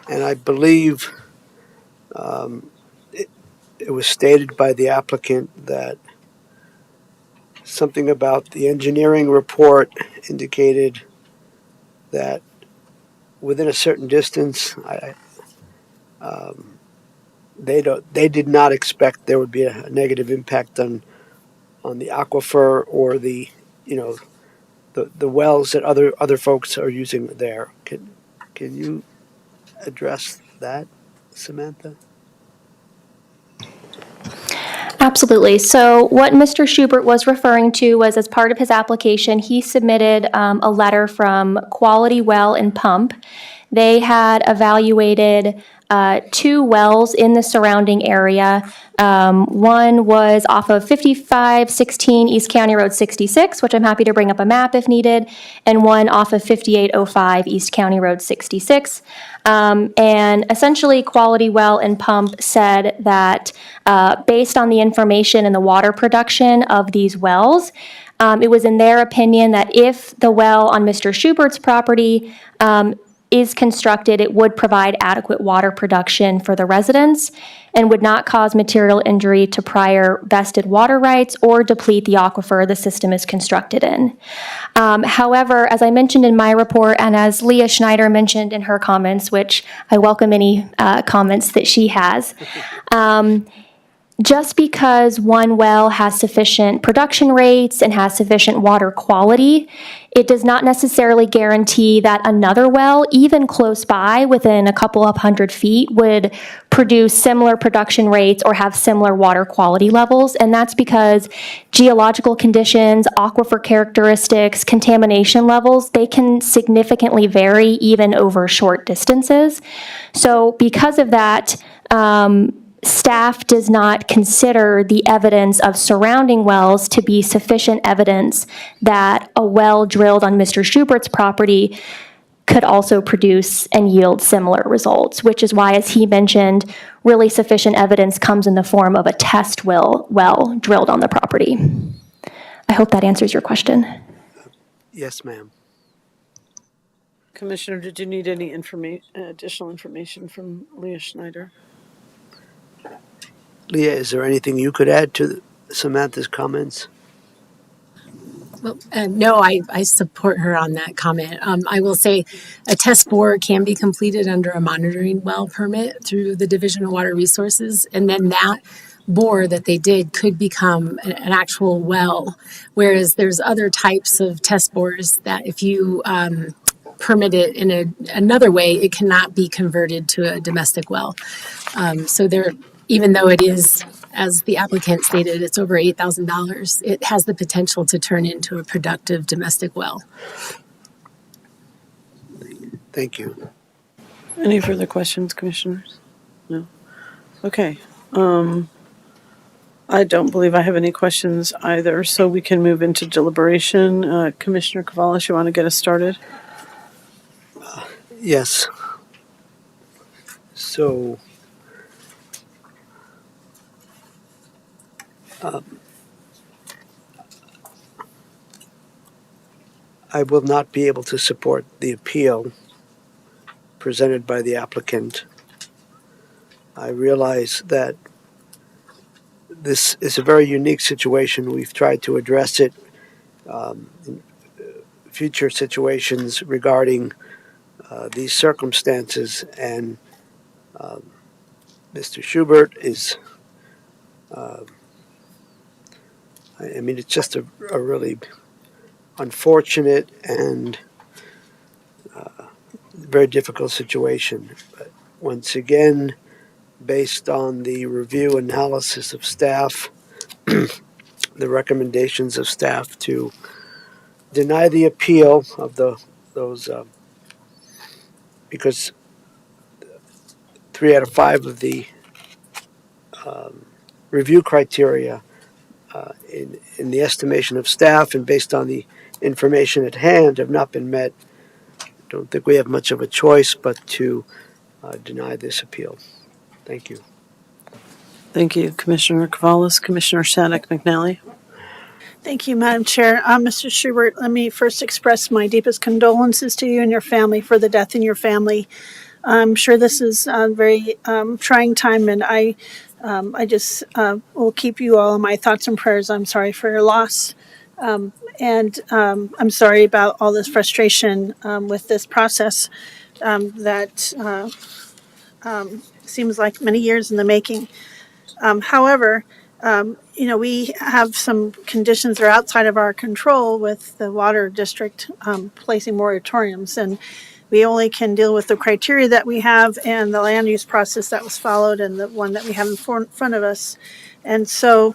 [SPEAKER 5] And I believe it was stated by the applicant that something about the engineering report indicated that within a certain distance, they did not expect there would be a negative impact on the aquifer or the the wells that other folks are using there. Can you address that, Samantha?
[SPEAKER 4] Absolutely. So what Mr. Schubert was referring to was, as part of his application, he submitted a letter from Quality Well and Pump. They had evaluated 2 wells in the surrounding area. One was off of 5516 East County Road 66, which I'm happy to bring up a map if needed, and one off of 5805 East County Road 66. And essentially, Quality Well and Pump said that based on the information and the water production of these wells, it was in their opinion that if the well on Mr. Schubert's property is constructed, it would provide adequate water production for the residents and would not cause material injury to prior vested water rights or deplete the aquifer the system is constructed in. However, as I mentioned in my report, and as Leah Schneider mentioned in her comments, which I welcome any comments that she has, just because one well has sufficient production rates and has sufficient water quality, it does not necessarily guarantee that another well, even close by within a couple of 100 feet, would produce similar production rates or have similar water quality levels. And that's because geological conditions, aquifer characteristics, contamination levels, they can significantly vary even over short distances. So because of that, staff does not consider the evidence of surrounding wells to be sufficient evidence that a well drilled on Mr. Schubert's property could also produce and yield similar results, which is why, as he mentioned, really sufficient evidence comes in the form of a test well drilled on the property. I hope that answers your question.
[SPEAKER 5] Yes, ma'am.
[SPEAKER 2] Commissioner, did you need any additional information from Leah Schneider?
[SPEAKER 5] Leah, is there anything you could add to Samantha's comments?
[SPEAKER 8] Well, no, I support her on that comment. I will say a test bore can be completed under a monitoring well permit through the Division of Water Resources, and then that bore that they did could become an actual well, whereas there's other types of test bores that if you permit it in another way, it cannot be converted to a domestic well. So there, even though it is, as the applicant stated, it's over $8,000, it has the potential to turn into a productive domestic well.
[SPEAKER 5] Thank you.
[SPEAKER 2] Any further questions, commissioners? No? Okay. I don't believe I have any questions either, so we can move into deliberation. Commissioner Cavalis, you want to get us started?
[SPEAKER 5] Yes. So, I will not be able to support the appeal presented by the applicant. I realize that this is a very unique situation. We've tried to address it in future situations regarding these circumstances, and Mr. Schubert is, I mean, it's just a really unfortunate and very difficult situation. But once again, based on the review analysis of staff, the recommendations of staff to deny the appeal of those because 3 out of 5 of the review criteria in the estimation of staff and based on the information at hand have not been met. I don't think we have much of a choice but to deny this appeal. Thank you.
[SPEAKER 2] Thank you, Commissioner Cavalis. Commissioner Shattuck McNally?
[SPEAKER 9] Thank you, Madam Chair. Mr. Schubert, let me first express my deepest condolences to you and your family for the death in your family. I'm sure this is a very trying time, and I just will keep you all in my thoughts and prayers. I'm sorry for your loss, and I'm sorry about all this frustration with this process that seems like many years in the making. However, we have some conditions that are outside of our control with the water district placing moratoriums, and we only can deal with the criteria that we have and the land use process that was followed and the one that we have in front of us. And I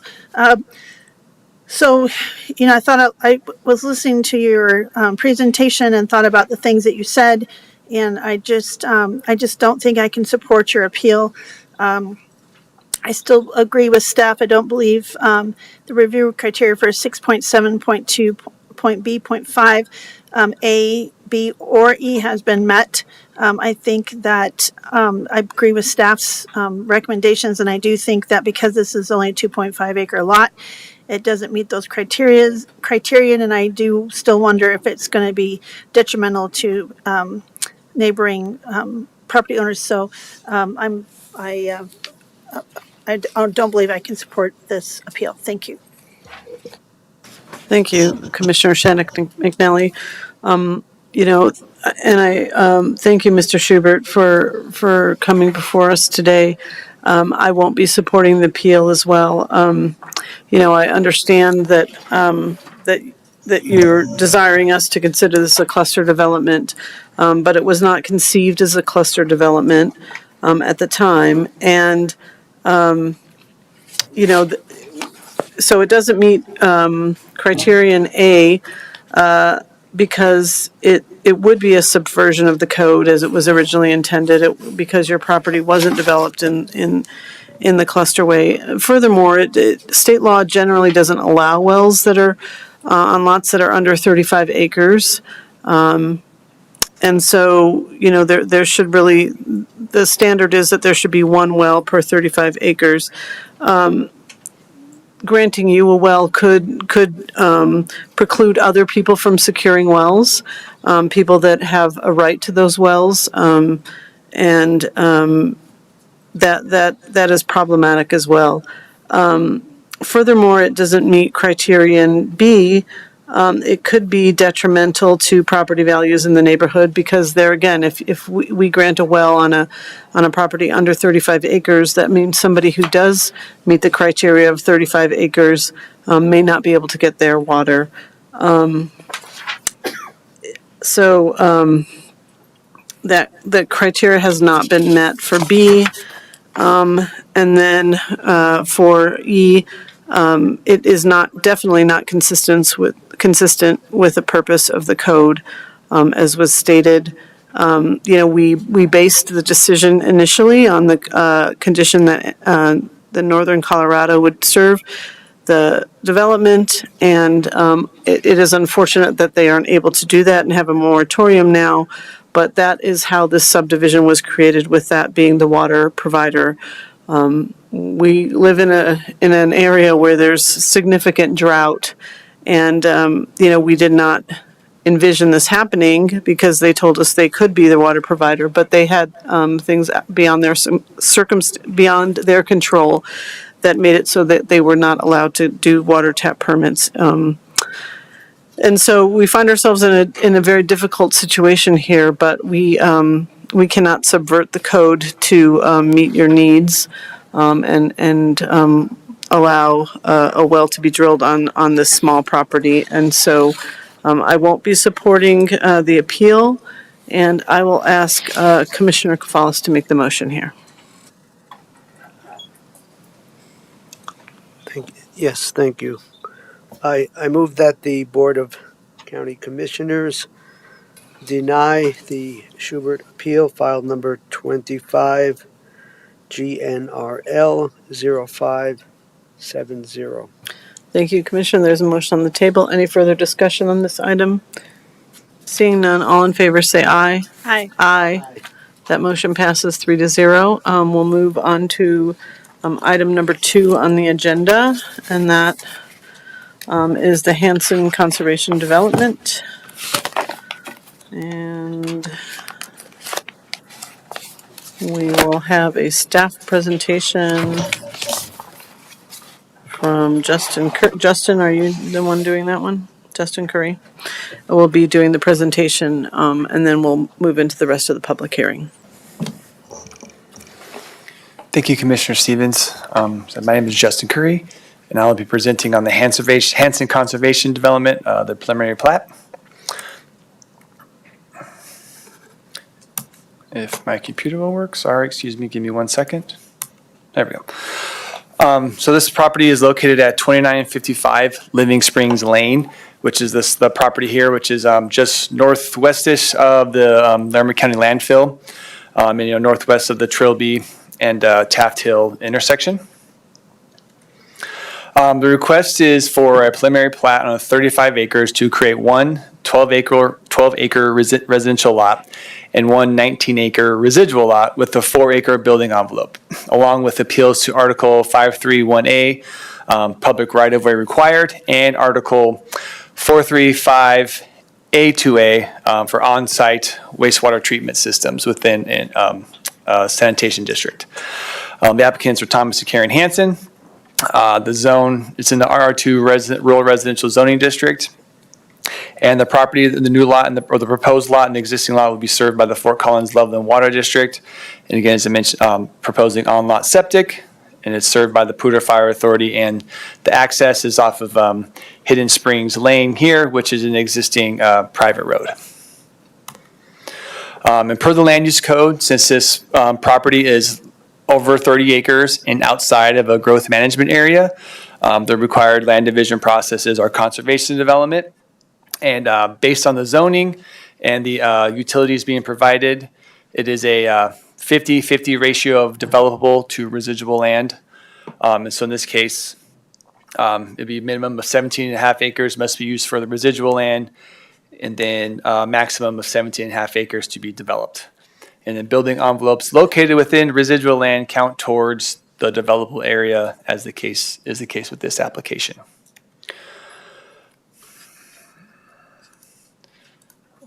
[SPEAKER 9] thought I was listening to your presentation and thought about the things that you said, and I just don't think I can support your appeal. I still agree with staff. I don't believe the review criteria for 6.7.2.B.5 A, B, or E has been met. I think that I agree with staff's recommendations, and I do think that because this is only a 2.5 acre lot, it doesn't meet those criterion, and I do still wonder if it's going to be detrimental to neighboring property owners. So I don't believe I can support this appeal. Thank you.
[SPEAKER 2] Thank you, Commissioner Shannon McNally. And I thank you, Mr. Schubert, for coming before us today. I won't be supporting the appeal as well. I understand that that you're desiring us to consider this a cluster development, but it was not conceived as a cluster development at the time, and so it doesn't meet criterion A because it would be a subversion of the code as it was originally intended, because your property wasn't developed in the cluster way. Furthermore, state law generally doesn't allow wells that are on lots that are under 35 acres. And so, there should really, the standard is that there should be one well per 35 acres. Granting you a well could preclude other people from securing wells, people that have a right to those wells, and that is problematic as well. Furthermore, it doesn't meet criterion B. It could be detrimental to property values in the neighborhood, because there again, if we grant a well on a property under 35 acres, that means somebody who does meet the criteria of 35 acres may not be able to get their water. So that criteria has not been met for B. And then for E, it is definitely not consistent with the purpose of the code, as was stated. We based the decision initially on the condition that the Northern Colorado would serve the development, and it is unfortunate that they aren't able to do that and have a moratorium now. But that is how this subdivision was created, with that being the water provider. We live in an area where there's significant drought, and we did not envision this happening because they told us they could be the water provider, but they had things beyond beyond their control that made it so that they were not allowed to do water tap permits. And so we find ourselves in a very difficult situation here, but we cannot subvert the code to meet your needs, and allow a well to be drilled on this small property. And so I won't be supporting the appeal, and I will ask Commissioner Kafalis to make the motion here.
[SPEAKER 5] Yes, thank you. I move that the Board of County Commissioners deny the Schubert appeal, file number 25 GNRL 0570.
[SPEAKER 2] Thank you, Commissioner. There's a motion on the table. Any further discussion on this item? Seeing none, all in favor say aye.
[SPEAKER 9] Aye.
[SPEAKER 2] Aye. That motion passes 3-0. We'll move on to item number 2 on the agenda, and that is the Hanson Conservation Development. And we will have a staff presentation from Justin. Justin, are you the one doing that one? Justin Curry will be doing the presentation, and then we'll move into the rest of the public hearing.
[SPEAKER 10] Thank you, Commissioner Stevens. So my name is Justin Curry, and I'll be presenting on the Hanson Conservation Development, the preliminary plat. If my computer will work, sorry, excuse me, give me 1 second. There we go. So this property is located at 2955 Living Springs Lane, which is the property here, which is just northwestish of the Larimer County landfill, and northwest of the Trilby and Taft Hill intersection. The request is for a preliminary plat on 35 acres to create one 12-acre residential lot and one 19-acre residual lot with a 4-acre building envelope, along with appeals to Article 531A, public right-of-way required, and Article 435A2A for on-site wastewater treatment systems within a sanitation district. The applicants are Thomas and Karen Hanson. The zone, it's in the RR2 rural residential zoning district. And the property, the new lot or the proposed lot and the existing lot will be served by the Fort Collins Loveland Water District. And again, as I mentioned, proposing on-lot septic, and it's served by the Poudre Fire Authority. And the access is off of Hidden Springs Lane here, which is an existing private road. And per the land use code, since this property is over 30 acres and outside of a growth management area, the required land division processes are conservation development. And based on the zoning and the utilities being provided, it is a 50-50 ratio of developable to residual land. And so in this case, it'd be a minimum of 17.5 acres must be used for the residual land, and then maximum of 17.5 acres to be developed. And then building envelopes located within residual land count towards the developable area, as the case is the case with this application.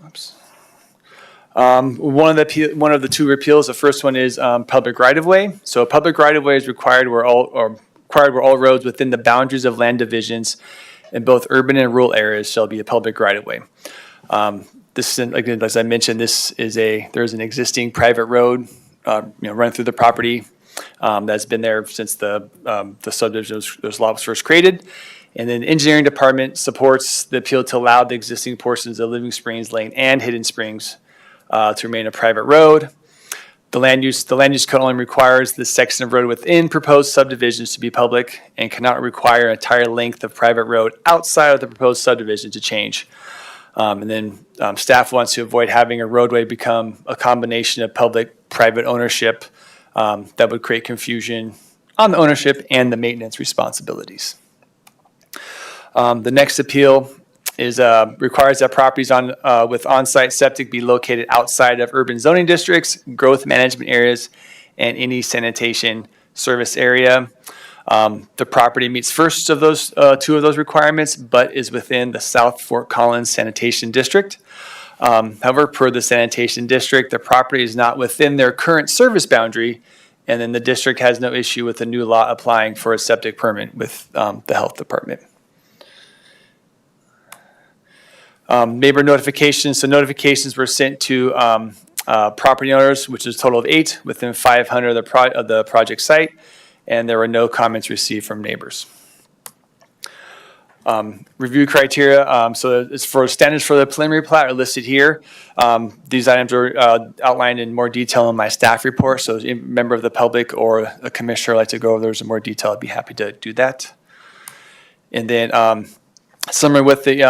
[SPEAKER 10] Oops. One of the two repeals. The first one is public right-of-way. So a public right-of-way is required where all roads within the boundaries of land divisions in both urban and rural areas shall be a public right-of-way. This, again, as I mentioned, there's an existing private road, running through the property that's been there since the subdivision those lots first created. And then the engineering department supports the appeal to allow the existing portions of Living Springs Lane and Hidden Springs to remain a private road. The land use code only requires this section of road within proposed subdivisions to be public and cannot require an entire length of private road outside of the proposed subdivision to change. And then staff wants to avoid having a roadway become a combination of public-private ownership that would create confusion on the ownership and the maintenance responsibilities. The next appeal is requires that properties with on-site septic be located outside of urban zoning districts, growth management areas, and any sanitation service area. The property meets first of those two of those requirements, but is within the South Fort Collins Sanitation District. However, per the sanitation district, the property is not within their current service boundary, and then the district has no issue with the new lot applying for a septic permit with the health department. Neighbor notifications. So notifications were sent to property owners, which is a total of 8 within 500 of the project site, and there were no comments received from neighbors. Review criteria. So it's for standards for the preliminary plat are listed here. These items are outlined in more detail in my staff report. So if a member of the public or a commissioner would like to go over those in more detail, I'd be happy to do that. And then summary with the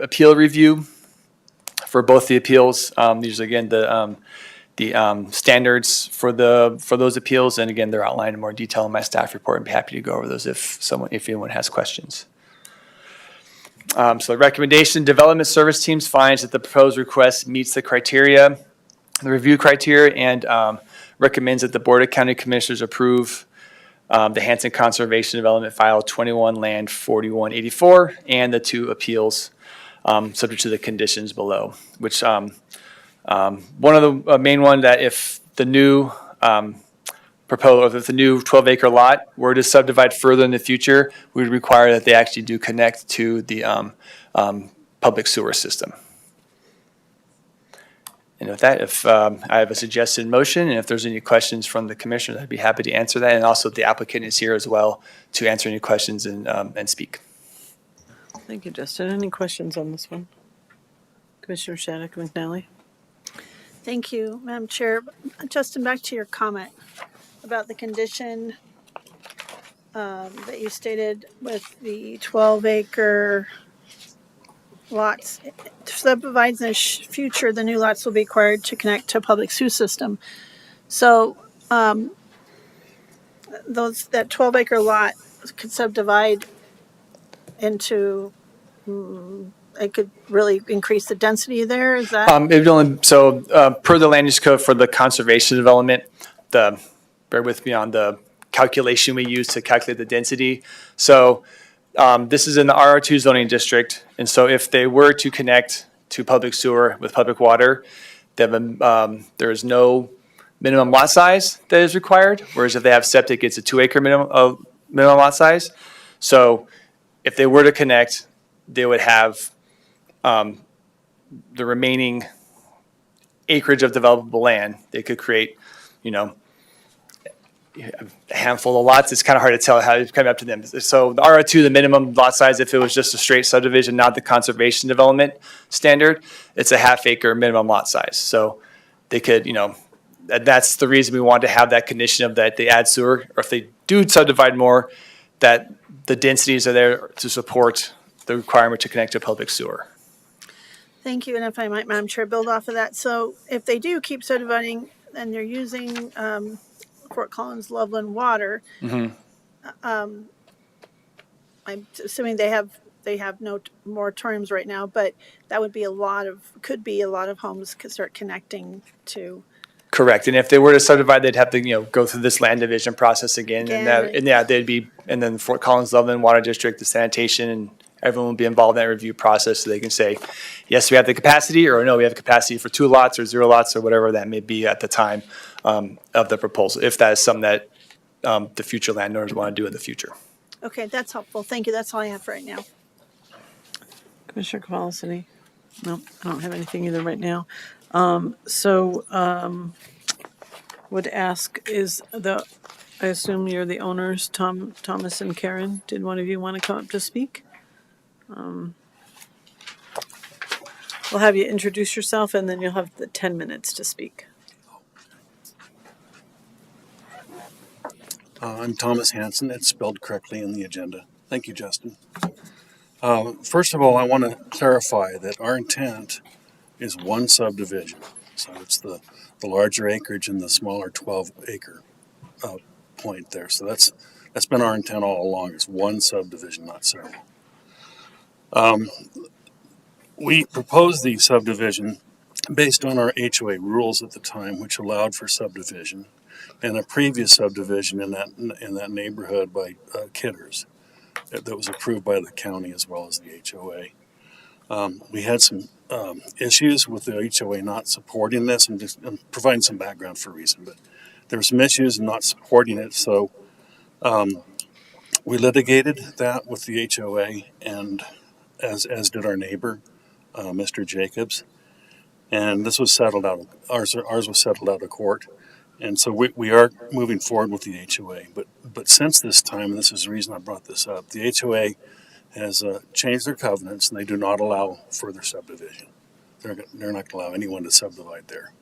[SPEAKER 10] appeal review for both the appeals. These are again the standards for those appeals, and again they're outlined in more detail in my staff report. I'd be happy to go over those if anyone has questions. So the recommendation: development service teams finds that the proposed request meets the criteria, the review criteria, and recommends that the Board of County Commissioners approve the Hanson Conservation Development File 21 Land 4184, and the 2 appeals subject to the conditions below, which one of the main one that if the new proposal, if the new 12-acre lot were to subdivide further in the future, we would require that they actually do connect to the public sewer system. And with that, if I have a suggested motion, and if there's any questions from the commissioners, I'd be happy to answer that. And also the applicant is here as well to answer any questions and speak.
[SPEAKER 2] Thank you, Justin. Any questions on this one? Commissioner Shattuck McNally?
[SPEAKER 9] Thank you, Madam Chair. Justin, back to your comment about the condition that you stated with the 12-acre lots. Subdivides in the future, the new lots will be required to connect to a public sewer system. So that 12-acre lot could subdivide into, it could really increase the density there. Is that?
[SPEAKER 10] It would only, so per the land use code for the conservation development, bear with me on the calculation we use to calculate the density. So this is in the RR2 zoning district, and so if they were to connect to public sewer with public water, there is no minimum lot size that is required, whereas if they have septic, it's a 2-acre minimum lot size. So if they were to connect, they would have the remaining acreage of developable land. They could create, a handful of lots. It's kind of hard to tell how it's coming up to them. So the RR2, the minimum lot size, if it was just a straight subdivision, not the conservation development standard, it's a 1/2 acre minimum lot size. So they could, that's the reason we want to have that condition of that they add sewer, or if they do subdivide more, that the densities are there to support the requirement to connect to public sewer.
[SPEAKER 9] Thank you. And if I might, Madam Chair, build off of that. So if they do keep subdividing and they're using Fort Collins Loveland water, I'm assuming they have no moratoriums right now, but that would be could be a lot of homes could start connecting to.
[SPEAKER 10] Correct. And if they were to subdivide, they'd have to, go through this land division process again. They'd be, and then Fort Collins Loveland Water District, the sanitation, and everyone will be involved in that review process, so they can say, yes, we have the capacity, or no, we have the capacity for 2 lots or 0 lots or whatever that may be at the time of the proposal, if that is something that the future landowners want to do in the future.
[SPEAKER 9] Okay, that's helpful. Thank you. That's all I have for right now.
[SPEAKER 2] Commissioner Cavalli? No, I don't have anything either right now. Would ask I assume you're the owners, Thomas and Karen. Did one of you want to come up to speak? We'll have you introduce yourself, and then you'll have the 10 minutes to speak.
[SPEAKER 11] I'm Thomas Hansen. It's spelled correctly in the agenda. Thank you, Justin. First of all, I want to clarify that our intent is one subdivision. So it's the larger acreage and the smaller 12-acre point there. So that's been our intent all along. It's one subdivision, not several. We proposed the subdivision based on our HOA rules at the time, which allowed for subdivision, and a previous subdivision in that neighborhood by Kidders that was approved by the county as well as the HOA. We had some issues with the HOA not supporting this. I'm providing some background for a reason, but there were some issues in not supporting it. So we litigated that with the HOA, and as did our neighbor, Mr. Jacobs. And this was settled out. Ours was settled out of court. And so we are moving forward with the HOA. But since this time, and this is the reason I brought this up, the HOA has changed their covenants, and they do not allow further subdivision. They're not going to allow anyone to subdivide there.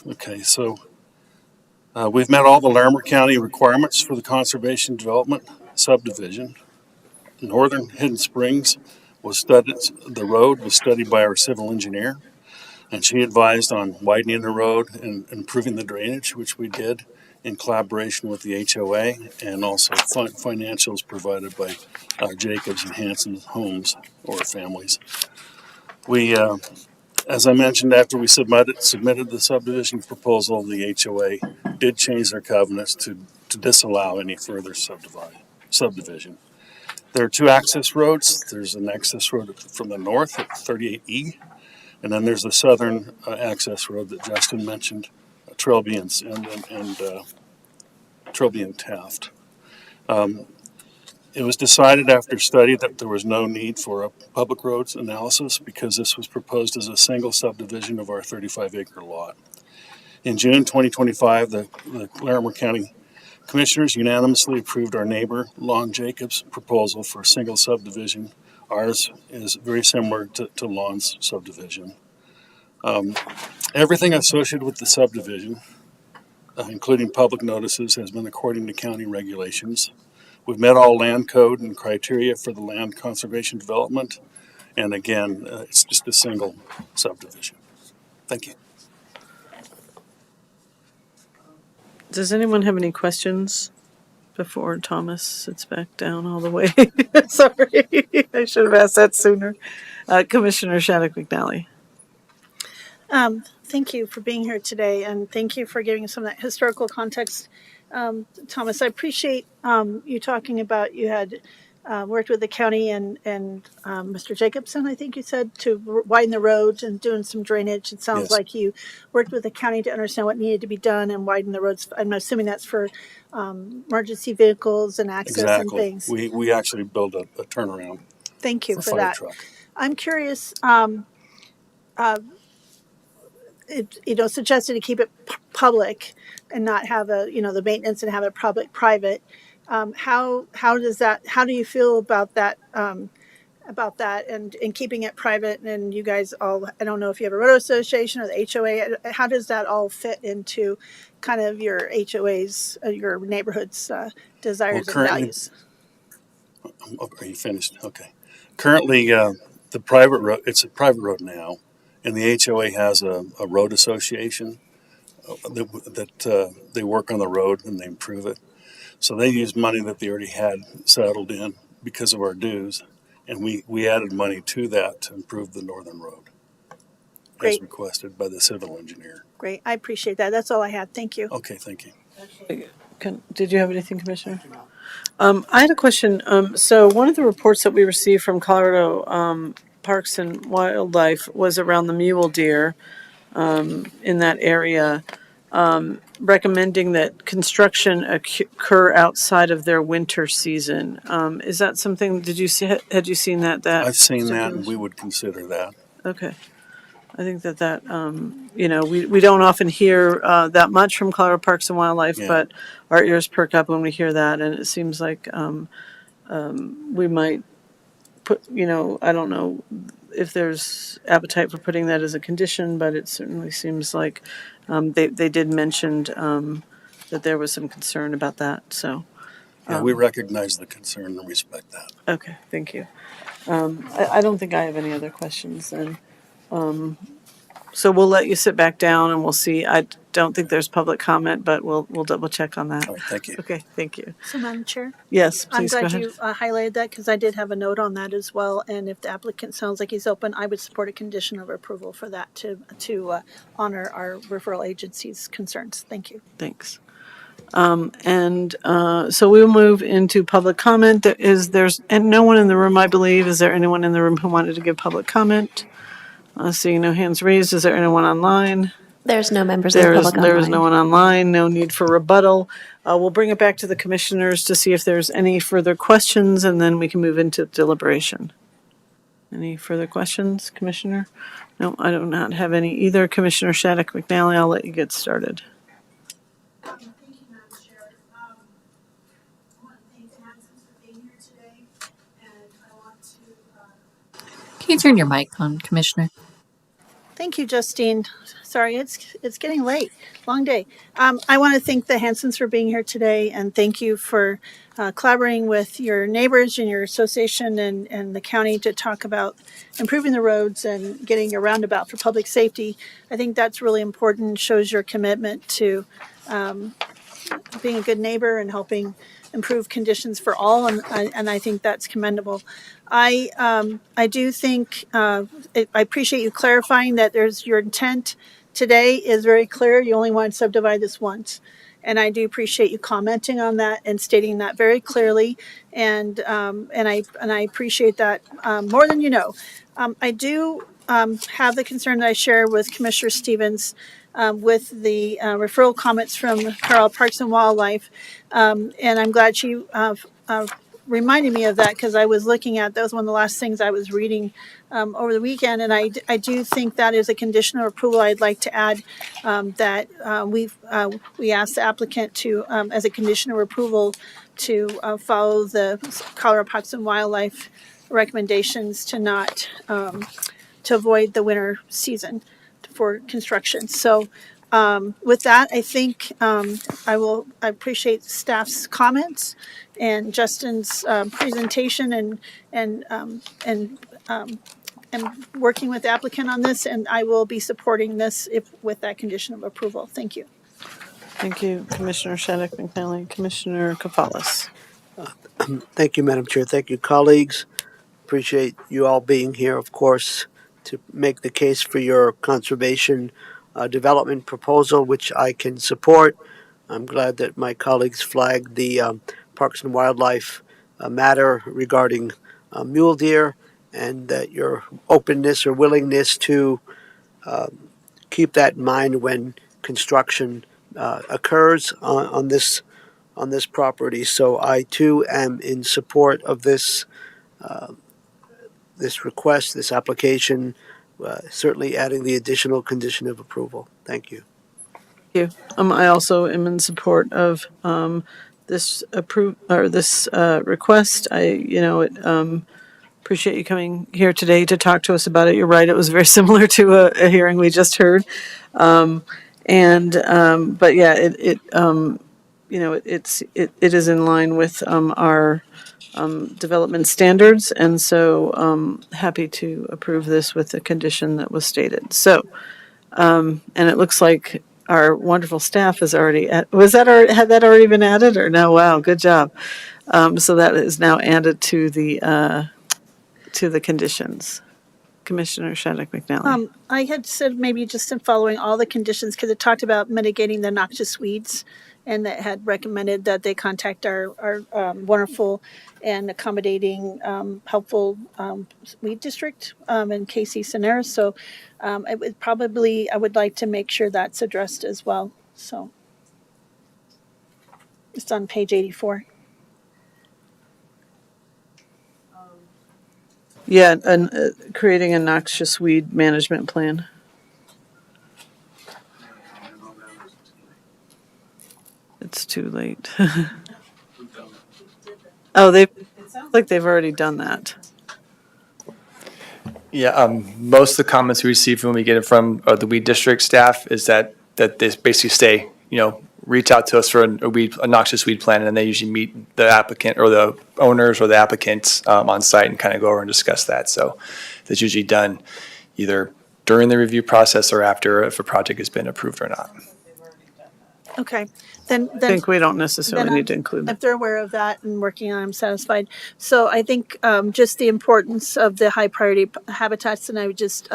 [SPEAKER 11] Okay, so we've met all the Larimer County requirements for the conservation development subdivision. Northern Hidden Springs the road was studied by our civil engineer, and she advised on widening the road and improving the drainage, which we did in collaboration with the HOA, and also financials provided by Jacobs and Hanson Homes or families. We, as I mentioned, after we submitted the subdivision proposal, the HOA did change their covenants to to disallow any further subdivision. There are two access roads. There's an access road from the north at 38E, and then there's the southern access road that Justin mentioned, Trilby and Trilby and Taft. It was decided after study that there was no need for a public roads analysis because this was proposed as a single subdivision of our 35-acre lot. In June 2025, the Larimer County Commissioners unanimously approved our neighbor Lon Jacobs' proposal for a single subdivision. Ours is very similar to Lon's subdivision. Everything associated with the subdivision, including public notices, has been according to county regulations. We've met all land code and criteria for the land conservation development. And again, it's just a single subdivision. Thank you.
[SPEAKER 2] Does anyone have any questions before Thomas sits back down all the way? Sorry, I should have asked that sooner. Commissioner Shattuck McNally.
[SPEAKER 9] Thank you for being here today, and thank you for giving some of that historical context. Thomas, I appreciate you talking about you had worked with the county and Mr. Jacobson, I think you said, to widen the roads and doing some drainage. It sounds
[SPEAKER 11] Yes.
[SPEAKER 9] like you worked with the county to understand what needed to be done and widen the roads. I'm assuming that's for emergency vehicles and access and
[SPEAKER 11] Exactly.
[SPEAKER 9] things.
[SPEAKER 11] We actually built a turnaround
[SPEAKER 9] Thank you
[SPEAKER 11] for
[SPEAKER 9] for
[SPEAKER 11] fire
[SPEAKER 9] that.
[SPEAKER 11] truck.
[SPEAKER 9] I'm curious. Suggested to keep it public and not have the maintenance and have it private. How do you feel about that? And keeping it private, and you guys all, I don't know if you have a road association or the HOA, how does that all fit into kind of your HOA's, your neighborhood's desires and values?
[SPEAKER 11] Are you finished? Okay. Currently, the private road, it's a private road now, and the HOA has a road association that they work on the road and they improve it. So they use money that they already had settled in because of our dues, and we added money to that to improve the northern road as
[SPEAKER 9] Great.
[SPEAKER 11] requested by the civil engineer.
[SPEAKER 9] Great, I appreciate that. That's all I had. Thank you.
[SPEAKER 11] Okay, thank you.
[SPEAKER 2] Did you have anything, Commissioner? I had a question. So one of the reports that we received from Colorado Parks and Wildlife was around the mule deer in that area, recommending that construction occur outside of their winter season. Is that something? Had you seen that?
[SPEAKER 11] I've seen that, and we would consider that.
[SPEAKER 2] Okay. I think that we don't often hear that much from Colorado Parks and Wildlife,
[SPEAKER 11] Yeah.
[SPEAKER 2] but our ears perk up when we hear that, and it seems like we might put, I don't know if there's appetite for putting that as a condition, but it certainly seems like they did mention that there was some concern about that. So,
[SPEAKER 11] Yeah, we recognize the concern and respect that.
[SPEAKER 2] okay, thank you. I don't think I have any other questions then. So we'll let you sit back down and we'll see. I don't think there's public comment, but we'll double check on that.
[SPEAKER 11] All right, thank you.
[SPEAKER 2] Okay, thank you.
[SPEAKER 9] So, Madam Chair?
[SPEAKER 2] Yes,
[SPEAKER 9] I'm
[SPEAKER 2] please go
[SPEAKER 9] glad
[SPEAKER 2] ahead.
[SPEAKER 9] you highlighted that because I did have a note on that as well. And if the applicant sounds like he's open, I would support a condition of approval for that to honor our referral agency's concerns. Thank you.
[SPEAKER 2] Thanks. So we will move into public comment. There's no one in the room, I believe. Is there anyone in the room who wanted to give public comment? Seeing no hands raised, is there anyone online?
[SPEAKER 12] There's no members of the public online.
[SPEAKER 2] There is no one online, no need for rebuttal. We'll bring it back to the commissioners to see if there's any further questions, and then we can move into deliberation. Any further questions, Commissioner? No, I do not have any either. Commissioner Shattuck McNally, I'll let you get started.
[SPEAKER 13] Thank you, Madam Chair. I want to thank the Hansons for being here today, and I want to...
[SPEAKER 12] Can you turn your mic on, Commissioner?
[SPEAKER 9] Thank you, Justine. Sorry, it's getting late. Long day. I want to thank the Hansons for being here today, and thank you for collaborating with your neighbors and your association and the county to talk about improving the roads and getting a roundabout for public safety. I think that's really important, shows your commitment to being a good neighbor and helping improve conditions for all, and I think that's commendable. I do think I appreciate you clarifying that your intent today is very clear. You only want to subdivide this once, And I do appreciate you commenting on that and stating that very clearly. And I appreciate that more than you know. I do have the concern that I share with Commissioner Stevens with the referral comments from Carl Parks and Wildlife. And I'm glad she reminded me of that, because I was looking at, that was one of the last things I was reading over the weekend. And I do think that is a condition of approval I'd like to add, that we asked the applicant to, as a condition of approval, to follow the Colorado Parks and Wildlife recommendations to not, to avoid the winter season for construction. So with that, I think I appreciate staff's comments and Justin's presentation and working with the applicant on this, and I will be supporting this with that condition of approval. Thank you.
[SPEAKER 2] Thank you, Commissioner Shaddock McNally. Commissioner Kapalus.
[SPEAKER 5] Thank you, Madam Chair. Thank you, colleagues. Appreciate you all being here, of course, to make the case for your conservation development proposal, which I can support. I'm glad that my colleagues flagged the Parks and Wildlife matter regarding mule deer, and that your openness or willingness to keep that in mind when construction occurs on this property. So I too am in support of this this request, this application, certainly adding the additional condition of approval. Thank you.
[SPEAKER 2] Thank you. I also am in support of this request. Appreciate you coming here today to talk to us about it. You're right; it was very similar to a hearing we just heard, but yeah, it is in line with our development standards, and so happy to approve this with the condition that was stated. So, and it looks like our wonderful staff is already had that already been added, or no? Wow, good job. So that is now added to the conditions. Commissioner Shaddock McNally.
[SPEAKER 9] I had said maybe just in following all the conditions, because it talked about mitigating the noxious weeds, and that had recommended that they contact our wonderful and accommodating, helpful weed district in KC Sonera. So I would like to make sure that's addressed as well. So it's on page 84.
[SPEAKER 2] Yeah, and creating a noxious weed management plan. It's too late. Oh, it sounds like they've already done that.
[SPEAKER 10] Yeah, most of the comments we receive when we get it from the weed district staff is that they basically say, reach out to us for a noxious weed plan, and they usually meet the applicant or the owners or the applicants on site and kind of go over and discuss that. So that's usually done either during the review process or after, if a project has been approved or not.
[SPEAKER 9] Okay, then
[SPEAKER 2] I think we don't necessarily need to include that.
[SPEAKER 9] If they're aware of that and working on it, I'm satisfied. So I think just the importance of the high priority habitats, and I just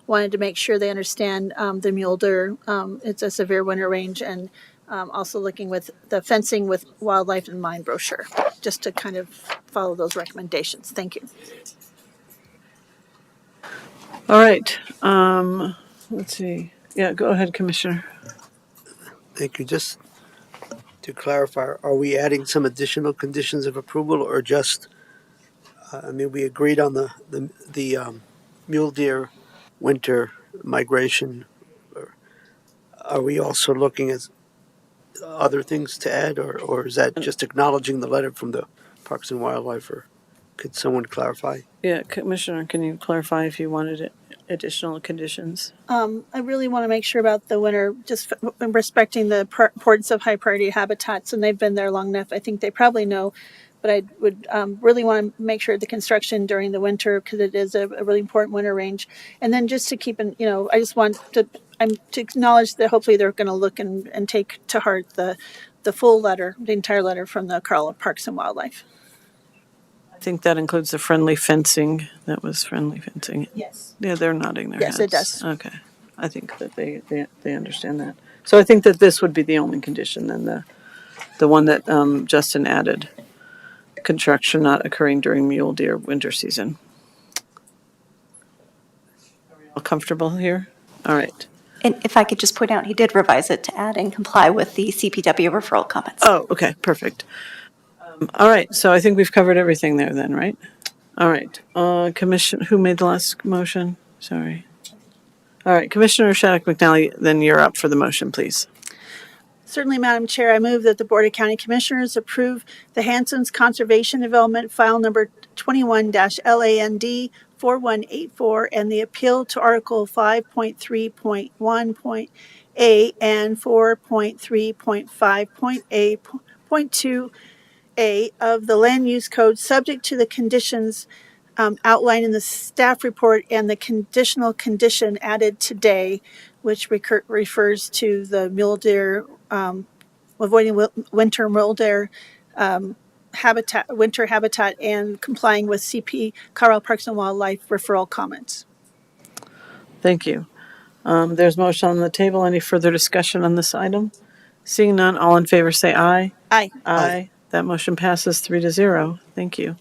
[SPEAKER 9] wanted to make sure they understand the mule deer. It's a severe winter range, and also looking with the fencing with wildlife in mind brochure, just to kind of follow those recommendations. Thank you.
[SPEAKER 2] All right. Let's see. Yeah, go ahead, Commissioner.
[SPEAKER 5] Thank you. Just to clarify, are we adding some additional conditions of approval, or just, we agreed on the mule deer winter migration. Are we also looking at other things to add, or is that just acknowledging the letter from the Parks and Wildlife, or could someone clarify?
[SPEAKER 2] Yeah, Commissioner, can you clarify if you wanted additional conditions?
[SPEAKER 9] I really want to make sure about the winter, just respecting the importance of high priority habitats, and they've been there long enough. I think they probably know, but I would really want to make sure the construction during the winter, because it is a really important winter range. And then just to keep in, I just want to acknowledge that hopefully they're going to look and take to heart the full letter, the entire letter from the Colorado Parks and Wildlife.
[SPEAKER 2] I think that includes the friendly fencing. That was friendly fencing.
[SPEAKER 9] Yes.
[SPEAKER 2] Yeah, they're nodding their heads.
[SPEAKER 9] Yes, it does.
[SPEAKER 2] Okay. I think that they understand that. So I think that this would be the only condition, then the one that Justin added. Construction not occurring during mule deer winter season. All comfortable here? All right.
[SPEAKER 3] And if I could just point out, he did revise it to add and comply with the CPW referral comments.
[SPEAKER 2] Oh, okay, perfect. All right, so I think we've covered everything there then, right? All right, Commission, who made the last motion? Sorry. All right, Commissioner Shattuck McNally, then you're up for the motion, please.
[SPEAKER 9] Certainly, Madam Chair, I move that the Board of County Commissioners approve the Hanson's Conservation Development File Number 21-LAND 4184 and the appeal to Article 5.3.1.A and 4.3.5.A.2A of the Land Use Code, subject to the conditions outlined in the staff report and the conditional condition added today, which refers to the mule deer, avoiding winter mule deer winter habitat, and complying with CP Colorado Parks and Wildlife referral comments.
[SPEAKER 2] Thank you. There's motion on the table. Any further discussion on this item? Seeing none, all in favor say aye.
[SPEAKER 9] Aye.
[SPEAKER 2] Aye. That motion passes 3-0. Thank you.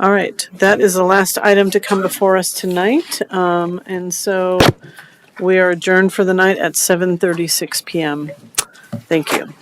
[SPEAKER 2] All right, that is the last item to come before us tonight. And so we are adjourned for the night at 7:36 p.m. Thank you.